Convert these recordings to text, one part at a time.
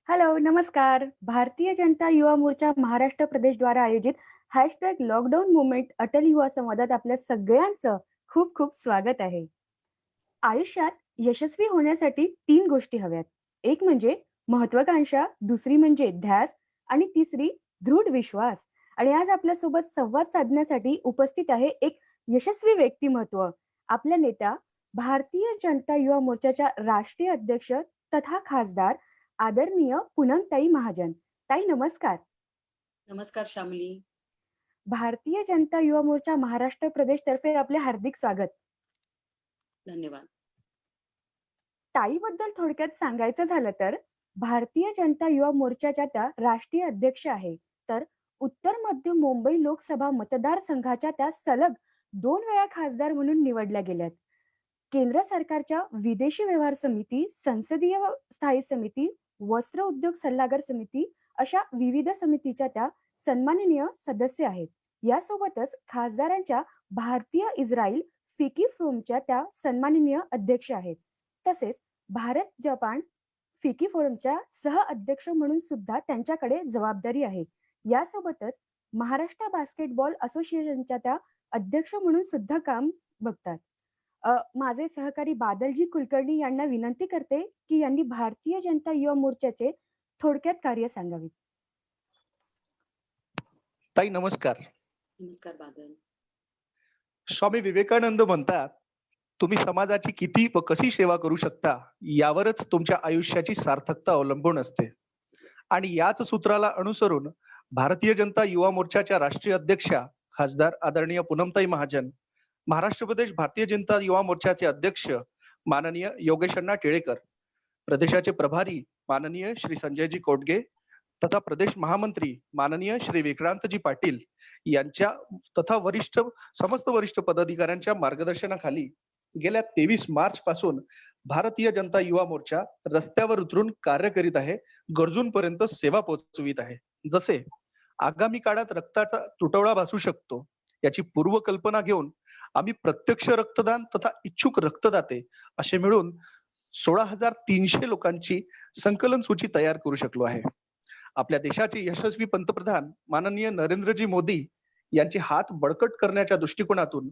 Hello, नमस्कार. भारतीय जनता युवा मोर्चा महाराष्ट्र प्रदेश द्वारा आयोजित हॅशटॅग लॉकडाऊन मुवमेंट अटल युवा संवादात आपल्या सगळ्यांचं खूप खूप स्वागत आहे. आयुष्यात यशस्वी होण्यासाठी 3 गोष्टी हव्यात. एक म्हणजे महत्वाकांक्षा, दुसरी म्हणजे ध्यास आणि तिसरी दृढ विश्वास. आणि आज आपल्यासोबत संवाद साधण्यासाठी उपस्थित आहे एक यशस्वी व्यक्तिमत्व. आपल्या नेत्या, भारतीय जनता युवा मोर्चाच्या राष्ट्रीय अध्यक्ष तथा खासदार आदरणीय पूनमताई महाजन. ताई नमस्कार. नमस्कार शामिली. भारतीय जनता युवा मोर्चा महाराष्ट्र प्रदेश तर्फे आपले हार्दिक स्वागत. धन्यवाद. ताईबद्दल थोडक्यात सांगायचं झालं तर, भारतीय जनता युवा मोर्चाच्या त्या राष्ट्रीय अध्यक्ष आहे. तर उत्तर मध्य मुंबई लोकसभा मतदारसंघाच्या त्या सलग 2 वेळा खासदार म्हणून निवडल्या गेल्यात. केंद्र सरकारच्या विदेशी व्यवहार समिती, संसदीय स्थायी समिती, वस्त्र उद्योग सल्लागार समिती अशा विविध समितीच्या त्या सन्माननीय सदस्य आहेत. यासोबतच खासदारांच्या भारतीय इस्रायल फिकी फोरमच्या त्या सन्माननीय अध्यक्ष आहेत. तसेच भारत जपान फिकी फोरमच्या सह-अध्यक्ष म्हणून सुद्धा त्यांच्याकडे जबाबदारी आहे. यासोबतच महाराष्ट्र बास्केटबॉल असोसिएशनच्या त्या अध्यक्ष म्हणून सुद्धा काम बघतात. माझे सहकारी बादलजी कुलकर्णी यांना विनंती करते, की यांनी भारतीय जनता युवा मोर्चाचे थोडक्यात कार्य सांगावे. ताई नमस्कार. नमस्कार बादल. स्वामी विवेकानंद म्हणतात, तुम्ही समाजाची किती व कशी सेवा करू शकता यावरच तुमच्या आयुष्याची सार्थकता अवलंबून असते. आणि याच सूत्राला अनुसरून भारतीय जनता युवा मोर्चाच्या राष्ट्रीय अध्यक्षा खासदार आदरणीय पूनमताई महाजन, महाराष्ट्र प्रदेश भारतीय जनता युवा मोर्चाचे अध्यक्ष माननीय योगेश अण्णा टिळेकर, प्रदेशाचे प्रभारी माननीय श्री संजयजी कोटगे तथा प्रदेश महामंत्री माननीय श्री विक्रांतजी पाटील यांच्या तथा समस्त वरिष्ठ पदाधिकाऱ्यांच्या मार्गदर्शनाखाली गेल्या 23 मार्च पासून भारतीय जनता युवा मोर्चा रस्त्यावर उतरून कार्य करीत आहे, गरजूंपर्यंत सेवा पोहोचवित आहे. जसे आगामी काळात रक्ताचा तुटवडा भासू शकतो याची पूर्वकल्पना घेऊन आम्ही प्रत्यक्ष रक्तदान तथा इच्छुक रक्तदाते असे मिळून 16,300 लोकांची संकलन सूची तयार करू शकलो आहे. आपल्या देशाचे यशस्वी पंतप्रधान माननीय नरेंद्रजी मोदी यांचे हात बळकट करण्याच्या दृष्टिकोनातून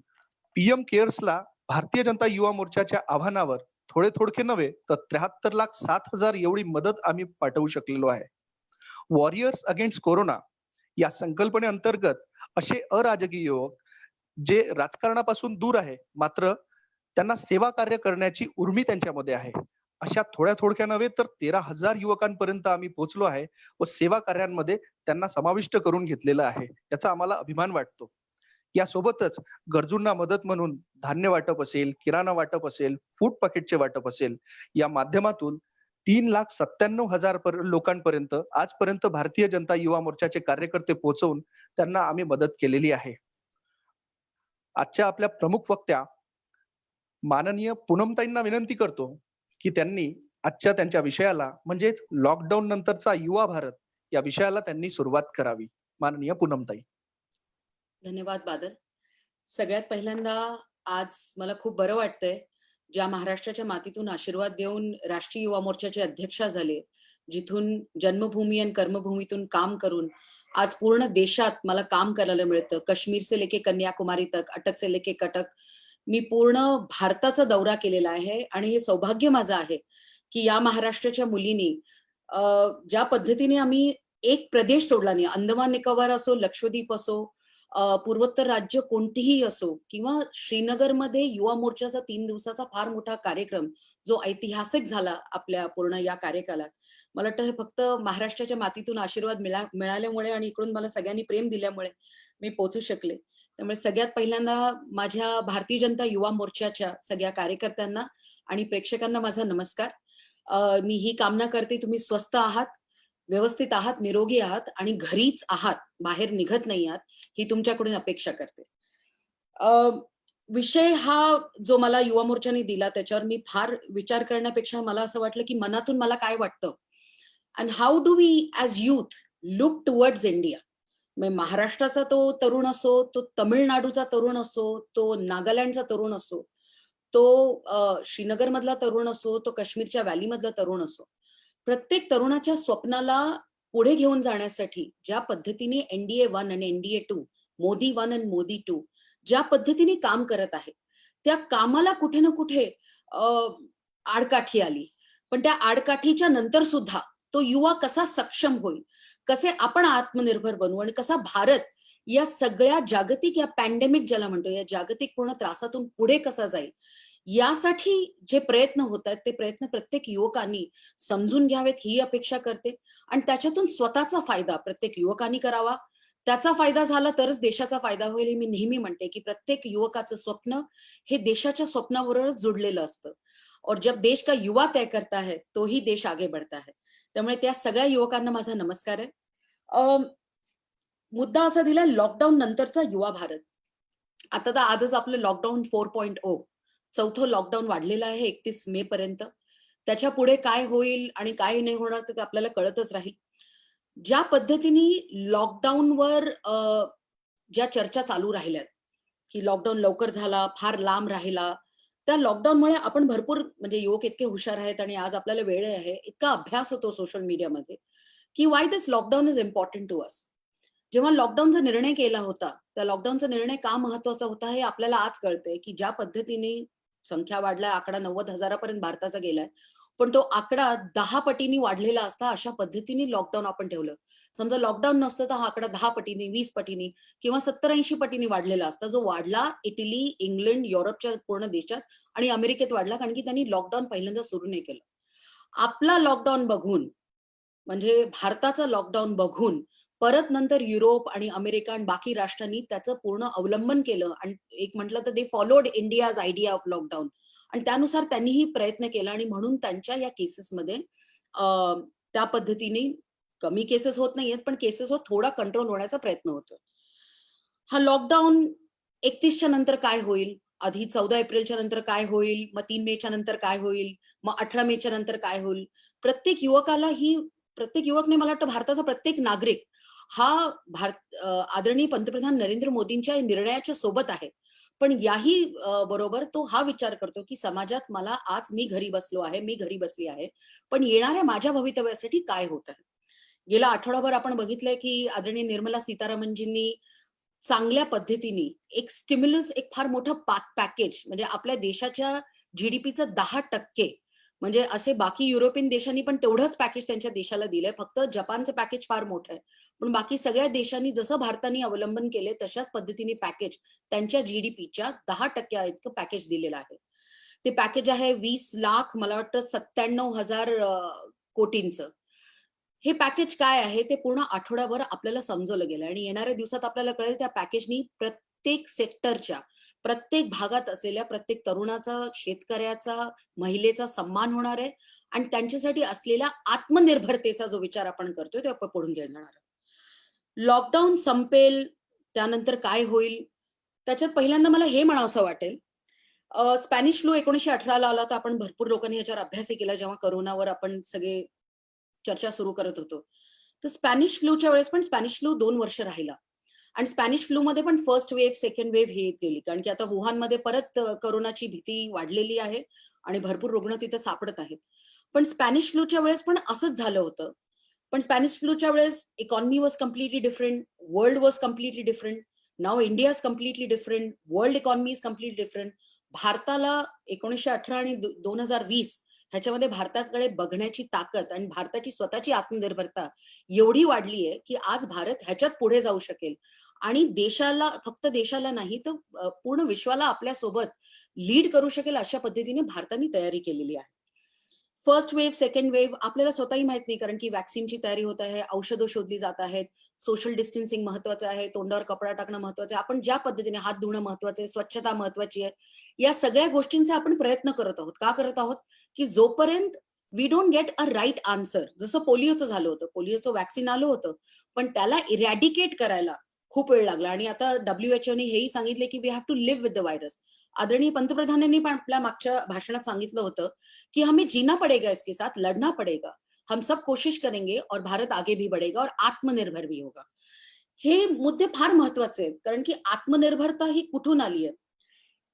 पीएम केअर्सला भारतीय जनता युवा मोर्चाच्या आव्हानावर थोडके नव्हे तर 73,07,000 एवढी मदत आम्ही पाठवू शकलेलो आहे. वॉरियर्स अगेन्स्ट कोरोना या संकल्पनेअंतर्गत असे अराजकीय युवक जे राजकारणापासून दूर आहे मात्र त्यांना सेवा कार्य करण्याची उर्मी त्यांच्यामध्ये आहे, अशा थोड्या नव्हे तर 13,000 युवकांपर्यंत आम्ही पोहोचलो आहे व सेवा कार्यांमध्ये त्यांना समाविष्ट करून घेतलेलं आहे. याचा आम्हाला अभिमान वाटतो. यासोबतच गरजूंना मदत म्हणून धान्य वाटप असेल, किराणा वाटप असेल, फूड पॅकेटचे वाटप असेल, या माध्यमातून 3,97,000 लोकांपर्यंत आजपर्यंत भारतीय जनता युवा मोर्चाचे कार्यकर्ते पोहोचवून त्यांना आम्ही मदत केलेली आहे. आजच्या आपल्या प्रमुख वक्त्या माननीय पूनमताईंना विनंती करतो की त्यांनी आजच्या त्यांच्या विषयाला म्हणजेच लॉकडाऊन नंतरचा युवा भारत या विषयाला त्यांनी सुरुवात करावी. माननीय पूनमताई. धन्यवाद बादल. सगळ्यात पहिल्यांदा आज मला खूप बरं वाटतंय, ज्या महाराष्ट्राच्या मातीतून आशीर्वाद देऊन राष्ट्रीय युवा मोर्चाचे अध्यक्षा झाले, जिथून जन्मभूमी आणि कर्मभूमीतून काम करून आज पूर्ण देशात मला काम करायला मिळतं. काश्मीर से लेके कन्याकुमारी तक, अटक से लेके कटक, मी पूर्ण भारताचा दौरा केलेला आहे आणि हे सौभाग्य माझं आहे, की या महाराष्ट्राच्या मुलींनी ज्या पद्धतीने आम्ही एक प्रदेश सोडला नाही, अंदमान निकोबार असो, लक्षद्वीप असो, पूर्वोत्तर राज्य कोणतीही असो किंवा श्रीनगरमध्ये युवा मोर्चाचा 3 दिवसाचा फार मोठा कार्यक्रम जो ऐतिहासिक झाला आपल्या पूर्ण या कार्यकालात. मला वाटतं हे फक्त महाराष्ट्राच्या मातीतून आशीर्वाद मिळाल्यामुळे आणि इकडून मला सगळ्यांनी प्रेम दिल्यामुळे मी पोहोचू शकले. त्यामुळे सगळ्यात पहिल्यांदा माझ्या भारतीय जनता युवा मोर्चाच्या सगळ्या कार्यकर्त्यांना आणि प्रेक्षकांना माझा नमस्कार. मी ही कामना करते तुम्ही स्वस्थ आहात, व्यवस्थित आहात, निरोगी आहात आणि घरीच आहात, बाहेर निघत नाही आहात, ही तुमच्याकडून अपेक्षा करते. विषय हा जो मला युवा मोर्चाने दिला त्याच्यावर मी फार विचार करण्यापेक्षा मला असं वाटलं की मनातून मला काय वाटतं and how do we as youth look towards India. महाराष्ट्राचा तो तरुण असो, तो तमिळनाडूचा तरुण असो, तो नागालँडचा तरुण असो, तो श्रीनगर मधला तरुण असो, तो काश्मीरच्या व्हॅली मधला तरुण असो, प्रत्येक तरुणाच्या स्वप्नाला पुढे घेऊन जाण्यासाठी ज्या पद्धतीने NDA 1 आणि NDA 2, मोदी 1 आणि मोदी 2 ज्या पद्धतीने काम करत आहे, त्या कामाला कुठे ना कुठे आडकाठी आली. पण त्या आडकाठीच्या नंतर सुद्धा तो युवा कसा सक्षम होईल, कसे आपण आत्मनिर्भर बनवू आणि कसा भारत या सगळ्या जागतिक या पॅन्डेमिक ज्याला म्हणतो, या जागतिक पूर्ण त्रासातून पुढे कसा जाईल, यासाठी जे प्रयत्न होत आहेत, ते प्रयत्न प्रत्येक युवकांनी समजून घ्यावेत ही अपेक्षा करते आणि त्याच्यातून स्वतःचा फायदा प्रत्येक युवकांनी करावा. त्याचा फायदा झाला तरच देशाचा फायदा होईल. हे मी नेहमी म्हणते, की प्रत्येक युवकाचं स्वप्न हे देशाच्या स्वप्नाबरोबरच जुडलेलं असतं. और जब देश का युवा तय करता है, तो ही देश आगे बढ़ता है. त्यामुळे त्या सगळ्या युवकांना माझा नमस्कार आहे. मुद्दा असा दिलाय लॉकडाऊन नंतरचा युवा भारत. आता तर आजच आपलं लॉकडाऊन 4.0 चौथं लॉकडाऊन वाढलेलं आहे 31 मे पर्यंत. त्याच्या पुढे काय होईल आणि काय नाही होणार ते आपल्याला कळतच राहील. ज्या पद्धतीने लॉकडाऊनवर ज्या चर्चा चालू राहिल्यात, की लॉकडाऊन लवकर झाला, फार लांब राहिला. त्या लॉकडाऊनमुळे आपण भरपूर म्हणजे युवक इतके हुशार आहेत आणि आज आपल्याला वेळ आहे, इतका अभ्यास होतो सोशल मीडियामध्ये, की why this lockdown is important to us. जेव्हा लॉकडाऊनचा निर्णय केला होता, त्या लॉकडाऊनचा निर्णय का महत्वाचा होता हे आपल्याला आज कळतंय, की ज्या पद्धतीने संख्या वाढलाय, आकडा 90,000 पर्यंत भारताचा गेलाय. पण तो आकडा 10 पटीने वाढलेला असता अशा पद्धतीने लॉकडाऊन आपण ठेवलं. समजा लॉकडाऊन नसतं तर हा आकडा 10 पटीने, 20 पटीने किंवा 70-80 पटीने वाढलेला असता. जो वाढला इटली, इंग्लंड, युरोपच्या पूर्ण देशात आणि अमेरिकेत वाढला कारण की त्यांनी लॉकडाऊन पहिल्यांदा सुरू नाही केलं. आपला लॉकडाऊन बघून म्हणजे भारताचा लॉकडाऊन बघून परत नंतर युरोप आणि अमेरिका आणि बाकी राष्ट्रांनी त्याचं पूर्ण अवलंबन केलं आणि एक म्हटलं तर they followed India's idea of lockdown आणि त्यानुसार त्यांनीही प्रयत्न केला आणि म्हणून त्यांच्या या केसेसमध्ये त्या पद्धतीने कमी केसेस होत नाहीयेत पण केसेसवर थोडा कंट्रोल होण्याचा प्रयत्न होतोय. हा लॉकडाऊन 31च्या नंतर काय होईल, आधी 14 एप्रिलच्या नंतर काय होईल, मग 3 मेच्या नंतर काय होईल, मग 18 मेच्या नंतर काय होईल. प्रत्येक युवकाला ही प्रत्येक युवकने मला वाटतं भारताचा प्रत्येक नागरिक हा आदरणीय पंतप्रधान नरेंद्र मोदींच्या निर्णयाच्या सोबत आहे. पण याही बरोबर तो हा विचार करतो, की समाजात मला आज मी घरी बसलो आहे, मी घरी बसली आहे, पण येणाऱ्या माझ्या भवितव्यासाठी काय होत आहे. गेला आठवडाभर आपण बघितलंय, की आदरणीय निर्मला सीतारामनजींनी चांगल्या पद्धतीने एक स्टिम्युलस एक फार मोठं पॅकेज म्हणजे आपल्या देशाच्या जीडीपीचं 10% म्हणजे असे बाकी युरोपियन देशांनी पण तेवढंच पॅकेज त्यांच्या देशाला दिलंय. फक्त जपानचं पॅकेज फार मोठं आहे. पण बाकी सगळ्या देशांनी जसं भारताने अवलंबन केले तशाच पद्धतीने पॅकेज त्यांच्या जीडीपीच्या 10% इतकं पॅकेज दिलेलं आहे. ते पॅकेज आहे 20 लाख मला वाटतं 97,000 कोटींचं. हे पॅकेज काय आहे ते पूर्ण आठवडाभर आपल्याला समजवलं गेलं आणि येणाऱ्या दिवसात आपल्याला कळेल त्या पॅकेजनी प्रत्येक सेक्टरच्या प्रत्येक भागात असलेल्या प्रत्येक तरुणाचा, शेतकऱ्याचा, महिलेचा सन्मान होणार आहे आणि त्यांच्यासाठी असलेल्या आत्मनिर्भरतेचा जो विचार आपण करतोय तो आपण पुढून घेणार आहोत. लॉकडाऊन संपेल, त्यानंतर काय होईल? त्याच्यात पहिल्यांदा मला हे म्हणावसं वाटेल, स्पॅनिश फ्लू 1918ला आला होता. आपण भरपूर लोकांनी याच्यावर अभ्यासही केला जेव्हा कोरोनावर आपण सगळे चर्चा सुरू करत होतो. तर स्पॅनिश फ्लूच्या वेळेस पण स्पॅनिश फ्लू 2 वर्ष राहिला आणि स्पॅनिश फ्लू मध्ये पण फर्स्ट वेव्ह, सेकंड वेव्ह हे गेली. कारण की आता वुहानमध्ये परत कोरोनाची भीती वाढलेली आहे आणि भरपूर रुग्ण तिथे सापडत आहेत. पण स्पॅनिश फ्लूच्या वेळेस पण असंच झालं होतं. पण स्पॅनिश फ्लूच्या वेळेस economy was completely different, world was completely different. Now India is completely different, world economy is completely different. भारताला 1918 आणि 2020 ह्याच्यामध्ये भारताकडे बघण्याची ताकद आणि भारताची स्वतःची आत्मनिर्भरता एवढी वाढली आहे, की आज भारत ह्याच्यात पुढे जाऊ शकेल आणि देशाला फक्त देशाला नाही तर पूर्ण विश्वाला आपल्या सोबत लीड करू शकेल अशा पद्धतीने भारताने तयारी केलेली आहे. फर्स्ट वेव्ह, सेकंड वेव्ह आपल्याला स्वतःही माहित नाही कारण की वॅक्सिनची तयारी होत आहे, औषधं शोधली जात आहेत, सोशल डिस्टन्सिंग महत्वाचं आहे, तोंडावर कपडा टाकणं महत्वाचं आहे, आपण ज्या पद्धतीने हात धुणं महत्वाचं आहे, स्वच्छता महत्वाची आहे. या सगळ्या गोष्टींचे आपण प्रयत्न करत आहोत. का करत आहोत? की जोपर्यंत we don't get a right answer, जसं पोलिओचं झालं होतं, पोलिओचं वॅक्सिन आलं होतं, पण त्याला इरॅडिकेट करायला खूप वेळ लागला आणि आता WHO ने हेही सांगितले की we have to live with the virus. आदरणीय पंतप्रधानांनी पण आपल्या मागच्या भाषणात सांगितलं होतं कि हमें जीना पड़ेगा इसके साथ, लड़ना पड़ेगा, हम सब कोशिश करेंगे और भारत आगे भी बढ़ेगा और आत्मनिर्भर भी होगा. हे मुद्दे फार महत्वाचे आहेत कारण की आत्मनिर्भरता ही कुठून आली आहे.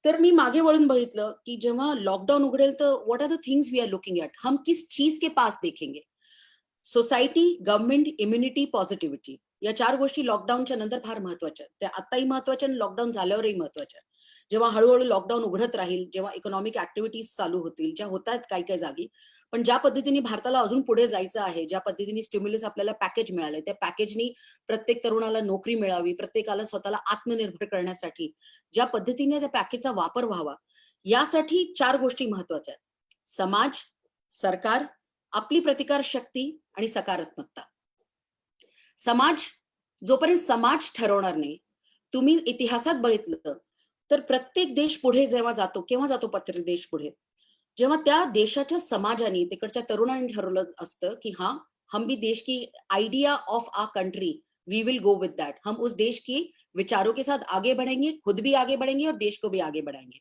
तर मी मागे वळून बघितलं की जेव्हा लॉकडाऊन उघडेल तर what are the things we are looking at, हम किस चीज के पास देखेंगे. सोसायटी, गव्हर्नमेंट, इम्युनिटी, पॉझिटिव्हिटी या 4 गोष्टी लॉकडाऊनच्या नंतर फार महत्वाच्या आहेत. त्या आत्ताही महत्वाच्या आणि लॉकडाऊन झाल्यावरही महत्वाच्या आहेत. जेव्हा हळू-हळू लॉकडाऊन उघडत राहील, जेव्हा इकॉनॉमिक ॲक्टिव्हिटीज चालू होतील, ज्या होतायत काही-काही जागी. पण ज्या पद्धतीने भारताला अजून पुढे जायचं आहे, ज्या पद्धतीने स्टिम्युलस आपल्याला पॅकेज मिळालंय, त्या पॅकेजनी प्रत्येक तरुणाला नोकरी मिळावी, प्रत्येकाला स्वतःला आत्मनिर्भर करण्यासाठी ज्या पद्धतीने त्या पॅकेजचा वापर व्हावा, यासाठी 4 गोष्टी महत्वाच्या आहेत. समाज, सरकार, आपली प्रतिकार शक्ती आणि सकारात्मकता. समाज, जोपर्यंत समाज ठरवणार नाही, तुम्ही इतिहासात बघितलं तर प्रत्येक देश पुढे जेव्हा जातो, केव्हा जातो प्रत्येक देश पुढे? जेव्हा त्या देशाच्या समाजाने, तिकडच्या तरुणांनी ठरवलं असतं, की हां, हम भी देश की idea of our country, we will go with that. हम उस देश के विचारों के साथ आगे बढ़ेंगे, खुद भी आगे बढ़ेंगे और देश को भी आगे बढ़ाएंगे.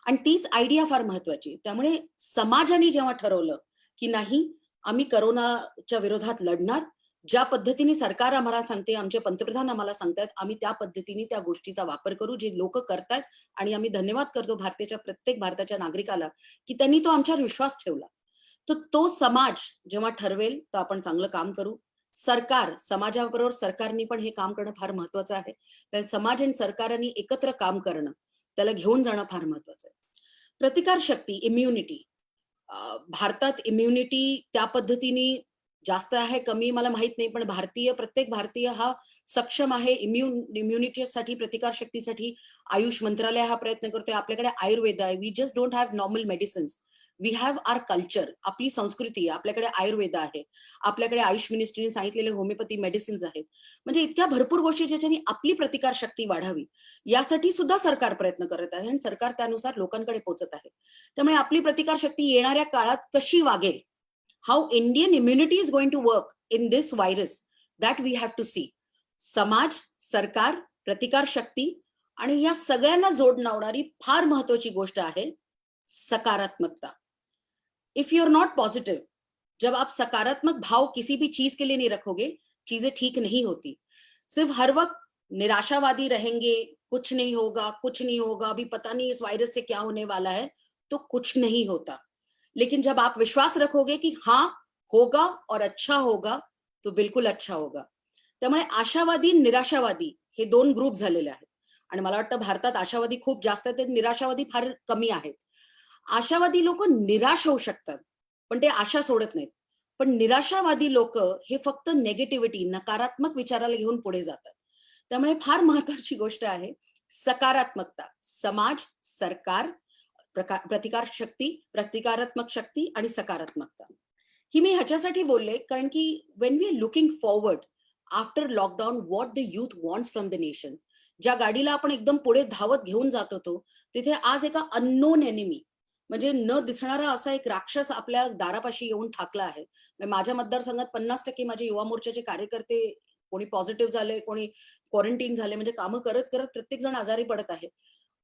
आणि तीच आयडिया फार महत्वाची. त्यामुळे समाजाने जेव्हा ठरवलं, की नाही आम्ही कोरोनाच्या विरोधात लढणार, ज्या पद्धतीने सरकार आम्हाला सांगते, आमचे पंतप्रधान आम्हाला सांगतायत, आम्ही त्या पद्धतीने त्या गोष्टीचा वापर करू, जे लोकं करतायत आणि आम्ही धन्यवाद करतो प्रत्येक भारताच्या नागरिकाला, की त्यांनी तो आमच्यावर विश्वास ठेवला. तर तो समाज जेव्हा ठरवेल, तर आपण चांगलं काम करू. सरकार, समाजाबरोबर सरकारनी पण हे काम करणं फार महत्वाचं आहे. तर समाज आणि सरकारांनी एकत्र काम करणं, त्याला घेऊन जाणं फार महत्वाचं आहे. प्रतिकारशक्ती, इम्युनिटी. भारतात इम्युनिटी त्या पद्धतीने जास्त आहे, कमी मला माहित नाही. पण प्रत्येक भारतीय हा सक्षम आहे इम्युनिटीसाठी, प्रतिकारशक्तीसाठी. आयुष मंत्रालय हा प्रयत्न करतोय. आपल्याकडे आयुर्वेद आहे. We just don't have normal medicines. We have our culture. आपली संस्कृती आहे. आपल्याकडे आयुर्वेद आहे. आपल्याकडे आयुष मिनिस्ट्रीने सांगितलेले होमिओपॅथी मेडिसिन्स आहेत. म्हणजे इतक्या भरपूर गोष्टी ज्याच्याने आपली प्रतिकारशक्ती वाढावी, यासाठी सुद्धा सरकार प्रयत्न करत आहे आणि सरकार त्यानुसार लोकांकडे पोहोचत आहे. त्यामुळे आपली प्रतिकारशक्ती येणाऱ्या काळात कशी वागेल, how Indian immunity is going to work in this virus, that we have to see. समाज, सरकार, प्रतिकार शक्ती आणि या सगळ्यांना जोडणारी फार महत्वाची गोष्ट आहे सकारात्मकता. If you are not positive, जब आप सकारात्मक भाव किसी भी चीज के लिए नहीं रखोगे, चीजें ठीक नहीं होती. सिर्फ हर वक्त निराशावादी रहेंगे, कुछ नहीं होगा, कुछ नहीं होगा, अभी पता नहीं इस वायरस से क्या होने वाला है, तो कुछ नहीं होता. लेकिन जब आप विश्वास रखोगे की हां, होगा और अच्छा होगा, तो बिलकुल अच्छा होगा. त्यामुळे आशावादी, निराशावादी हे 2 ग्रुप झालेले आहेत. आणि मला वाटतं भारतात आशावादी खूप जास्त आहेत, निराशावादी फार कमी आहेत. आशावादी लोकं निराश होऊ शकतात, पण ते आशा सोडत नाहीत. पण निराशावादी लोकं हे फक्त निगेटिव्हिटी, नकारात्मक विचाराला घेऊन पुढे जातात. त्यामुळे फार महत्वाची गोष्ट आहे सकारात्मकता. समाज, सरकार, प्रतिकार शक्ती, प्रतिकारात्मक शक्ती आणि सकारात्मकता. ही मी ह्याच्यासाठी बोलले कारण की when we are looking forward after lockdown, what the youth wants from the nation. ज्या गाडीला आपण एकदम पुढे धावत घेऊन जात होतो, तिथे आज एका अननोन एनिमी, म्हणजे न दिसणारा असा एक राक्षस आपल्या दारापाशी येऊन ठाकला आहे. माझ्या मतदारसंघात 50% माझे युवा मोर्चाचे कार्यकर्ते कोणी पॉझिटिव्ह झाले, कोणी क्वारंटाईन झाले, म्हणजे कामं करत करत प्रत्येक जण आजारी पडत आहे.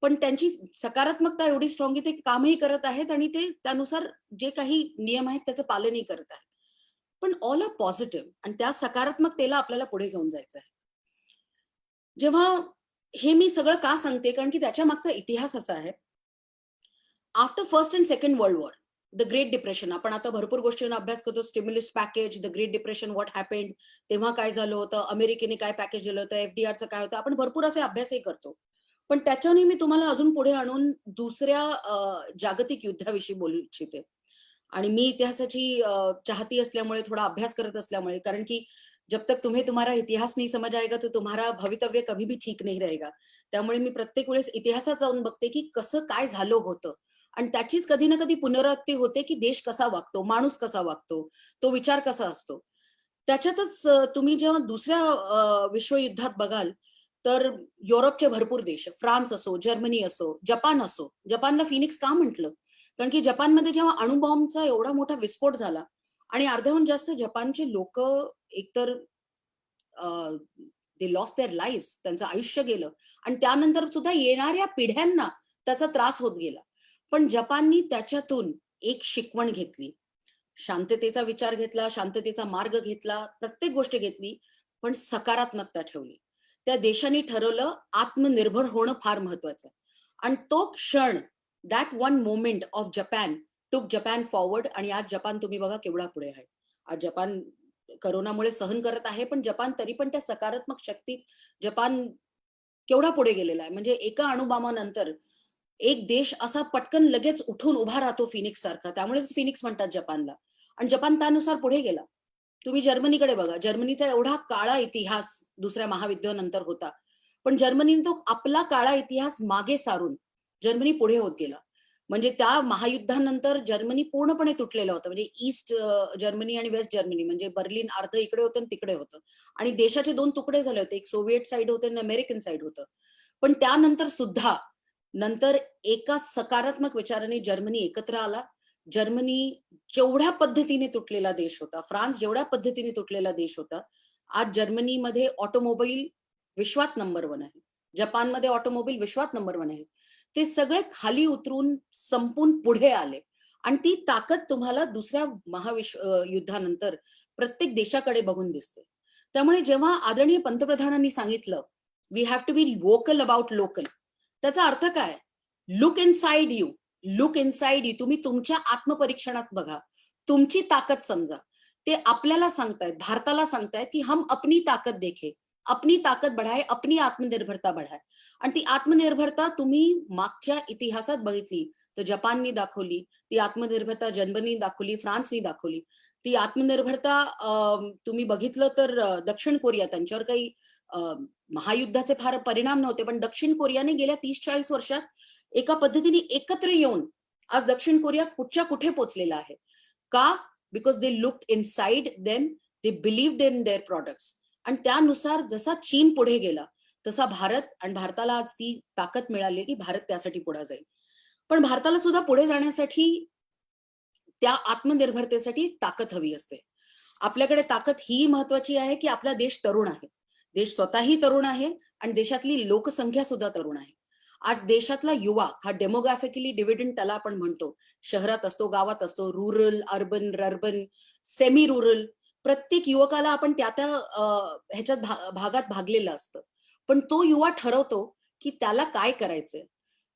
पण त्यांची सकारात्मकता एवढी स्ट्रॉंग आहे, ते कामही करत आहेत आणि ते त्यानुसार जे काही नियम आहेत त्याचं पालनही करत आहेत. पण ऑल आर पॉझिटिव्ह आणि त्या सकारात्मकतेला आपल्याला पुढे घेऊन जायचं आहे. जेव्हा हे मी सगळं का सांगते, कारण की त्याच्या मागचा इतिहास असा आहे. After first and second world war, the great depression, आपण आता भरपूर गोष्टींना अभ्यास करतो. Stimulus package, the great depression, what happened, तेव्हा काय झालं होतं, अमेरिकेने काय पॅकेज दिलं होतं, एफडीआरचं काय होतं, आपण भरपूर असे अभ्यासही करतो. पण त्याच्याने मी तुम्हाला अजून पुढे आणून दुसऱ्या जागतिक युद्धाविषयी बोलू इच्छिते. आणि मी इतिहासाची चाहती असल्यामुळे, थोडा अभ्यास करत असल्यामुळे, कारण की जब तक तुम्हें तुम्हारा इतिहास नहीं समझ आएगा, तो तुम्हारा भवितव्य कभी भी ठीक नहीं रहेगा. त्यामुळे मी प्रत्येक वेळेस इतिहासात जाऊन बघते, की कसं काय झालं होतं आणि त्याचीच कधी ना कधी पुनरावृत्ती होते, की देश कसा वागतो, माणूस कसा वागतो, तो विचार कसा असतो. त्याच्यातच तुम्ही जेव्हा दुसऱ्या विश्वयुद्धात बघाल, तर युरोपचे भरपूर देश, फ्रान्स असो, जर्मनी असो, जपान असो. जपानला फिनिक्स का म्हटलं? कारण की जपानमध्ये जेव्हा अणुबॉम्बचा एवढा मोठा विस्फोट झाला आणि अर्ध्याहून जास्त जपानचे लोकं एकतर दे लॉस्ट देअर लाईव्हज, त्यांचं आयुष्य गेलं आणि त्यानंतर सुद्धा येणाऱ्या पिढ्यांना त्याचा त्रास होत गेला. पण जपाननी त्याच्यातून एक शिकवण घेतली. शांततेचा विचार घेतला, शांततेचा मार्ग घेतला, प्रत्येक गोष्ट घेतली, पण सकारात्मकता ठेवली. त्या देशाने ठरवलं आत्मनिर्भर होणं फार महत्वाचं आहे. आणि तो क्षण, that one moment of Japan टूक जपान फॉरवर्ड आणि आज जपान तुम्ही बघा केवढा पुढे आहे. आज जपान करोनामुळे सहन करत आहे, पण जपान तरी पण त्या सकारात्मक शक्तीत जपान केवढा पुढे गेलेला आहे. म्हणजे एका अणुबॉम्बानंतर एक देश असा पटकन लगेच उठून उभा राहतो फिनिक्स सारखा. त्यामुळेच फिनिक्स म्हणतात जपानला. आणि जपान त्यानुसार पुढे गेला. तुम्ही जर्मनीकडे बघा. जर्मनीचा एवढा काळा इतिहास दुसऱ्या महायुद्धानंतर होता. पण जर्मनीने तो आपला काळा इतिहास मागे सारून जर्मनी पुढे होत गेला. म्हणजे त्या महायुद्धानंतर जर्मनी पूर्णपणे तुटलेलं होतं. म्हणजे ईस्ट जर्मनी आणि वेस्ट जर्मनी म्हणजे बर्लिन अर्धं इकडे होतं आणि तिकडे होतं. आणि देशाचे 2 तुकडे झाले होते. एक सोव्हिएट साइड होतं आणि अमेरिकन साइड होतं. पण त्यानंतर सुद्धा नंतर एका सकारात्मक विचाराने जर्मनी एकत्र आला. जर्मनी जेवढ्या पद्धतीने तुटलेला देश होता, फ्रान्स जेवढ्या पद्धतीने तुटलेला देश होता, आज जर्मनीमध्ये ऑटोमोबाईल विश्वात नंबर 1 आहे. जपानमध्ये ऑटोमोबाईल विश्वात नंबर 1 आहे. ते सगळे खाली उतरून संपून पुढे आले आणि ती ताकद तुम्हाला दुसऱ्या युद्धानंतर प्रत्येक देशाकडे बघून दिसते. त्यामुळे जेव्हा आदरणीय पंतप्रधानांनी सांगितलं, "we have to be vocal about local." त्याचा अर्थ काय? Look inside you. Look inside you. तुम्ही तुमच्या आत्मपरीक्षणात बघा. तुमची ताकद समजा. ते आपल्याला सांगतायत, भारताला सांगतायत, की हम अपनी ताकद देखें. अपनी ताकद बढ़ाए, अपनी आत्मनिर्भरता बढ़ाए. आणि ती आत्मनिर्भरता तुम्ही मागच्या इतिहासात बघितली तर जपाननी दाखवली. ती आत्मनिर्भरता जर्मनीने दाखवली, फ्रान्सनी दाखवली. ती आत्मनिर्भरता तुम्ही बघितलं तर दक्षिण कोरिया त्यांच्यावर काही अ, महायुद्धाचे फार परिणाम नव्हते. पण दक्षिण कोरियाने गेल्या 30-40 वर्षात एका पद्धतीने एकत्र येऊन आज दक्षिण कोरिया कुठच्या कुठे पोहोचलेला आहे. का? Because they looked inside them, they believed in their products. आणि त्यानुसार जसा चीन पुढे गेला, तसा भारत आणि भारताला आज ती ताकद मिळाली की भारत त्यासाठी पुढे जाईल. पण भारताला सुद्धा पुढे जाण्यासाठी त्या आत्मनिर्भरतेसाठी ताकद हवी असते. आपल्याकडे ताकद ही महत्वाची आहे की आपला देश तरुण आहे. देश स्वतःही तरुण आहे आणि देशातली लोकसंख्या सुद्धा तरुण आहे. आज देशातला युवा हा डेमोग्राफिकली डिव्हिडंड त्याला आपण म्हणतो. शहरात असतो, गावात असतो, rural, urban, rurban, semi rural. प्रत्येक युवकाला आपण त्या ह्याच्यात भागात भागलेलं असतं. पण तो युवा ठरवतो की त्याला काय करायचंय,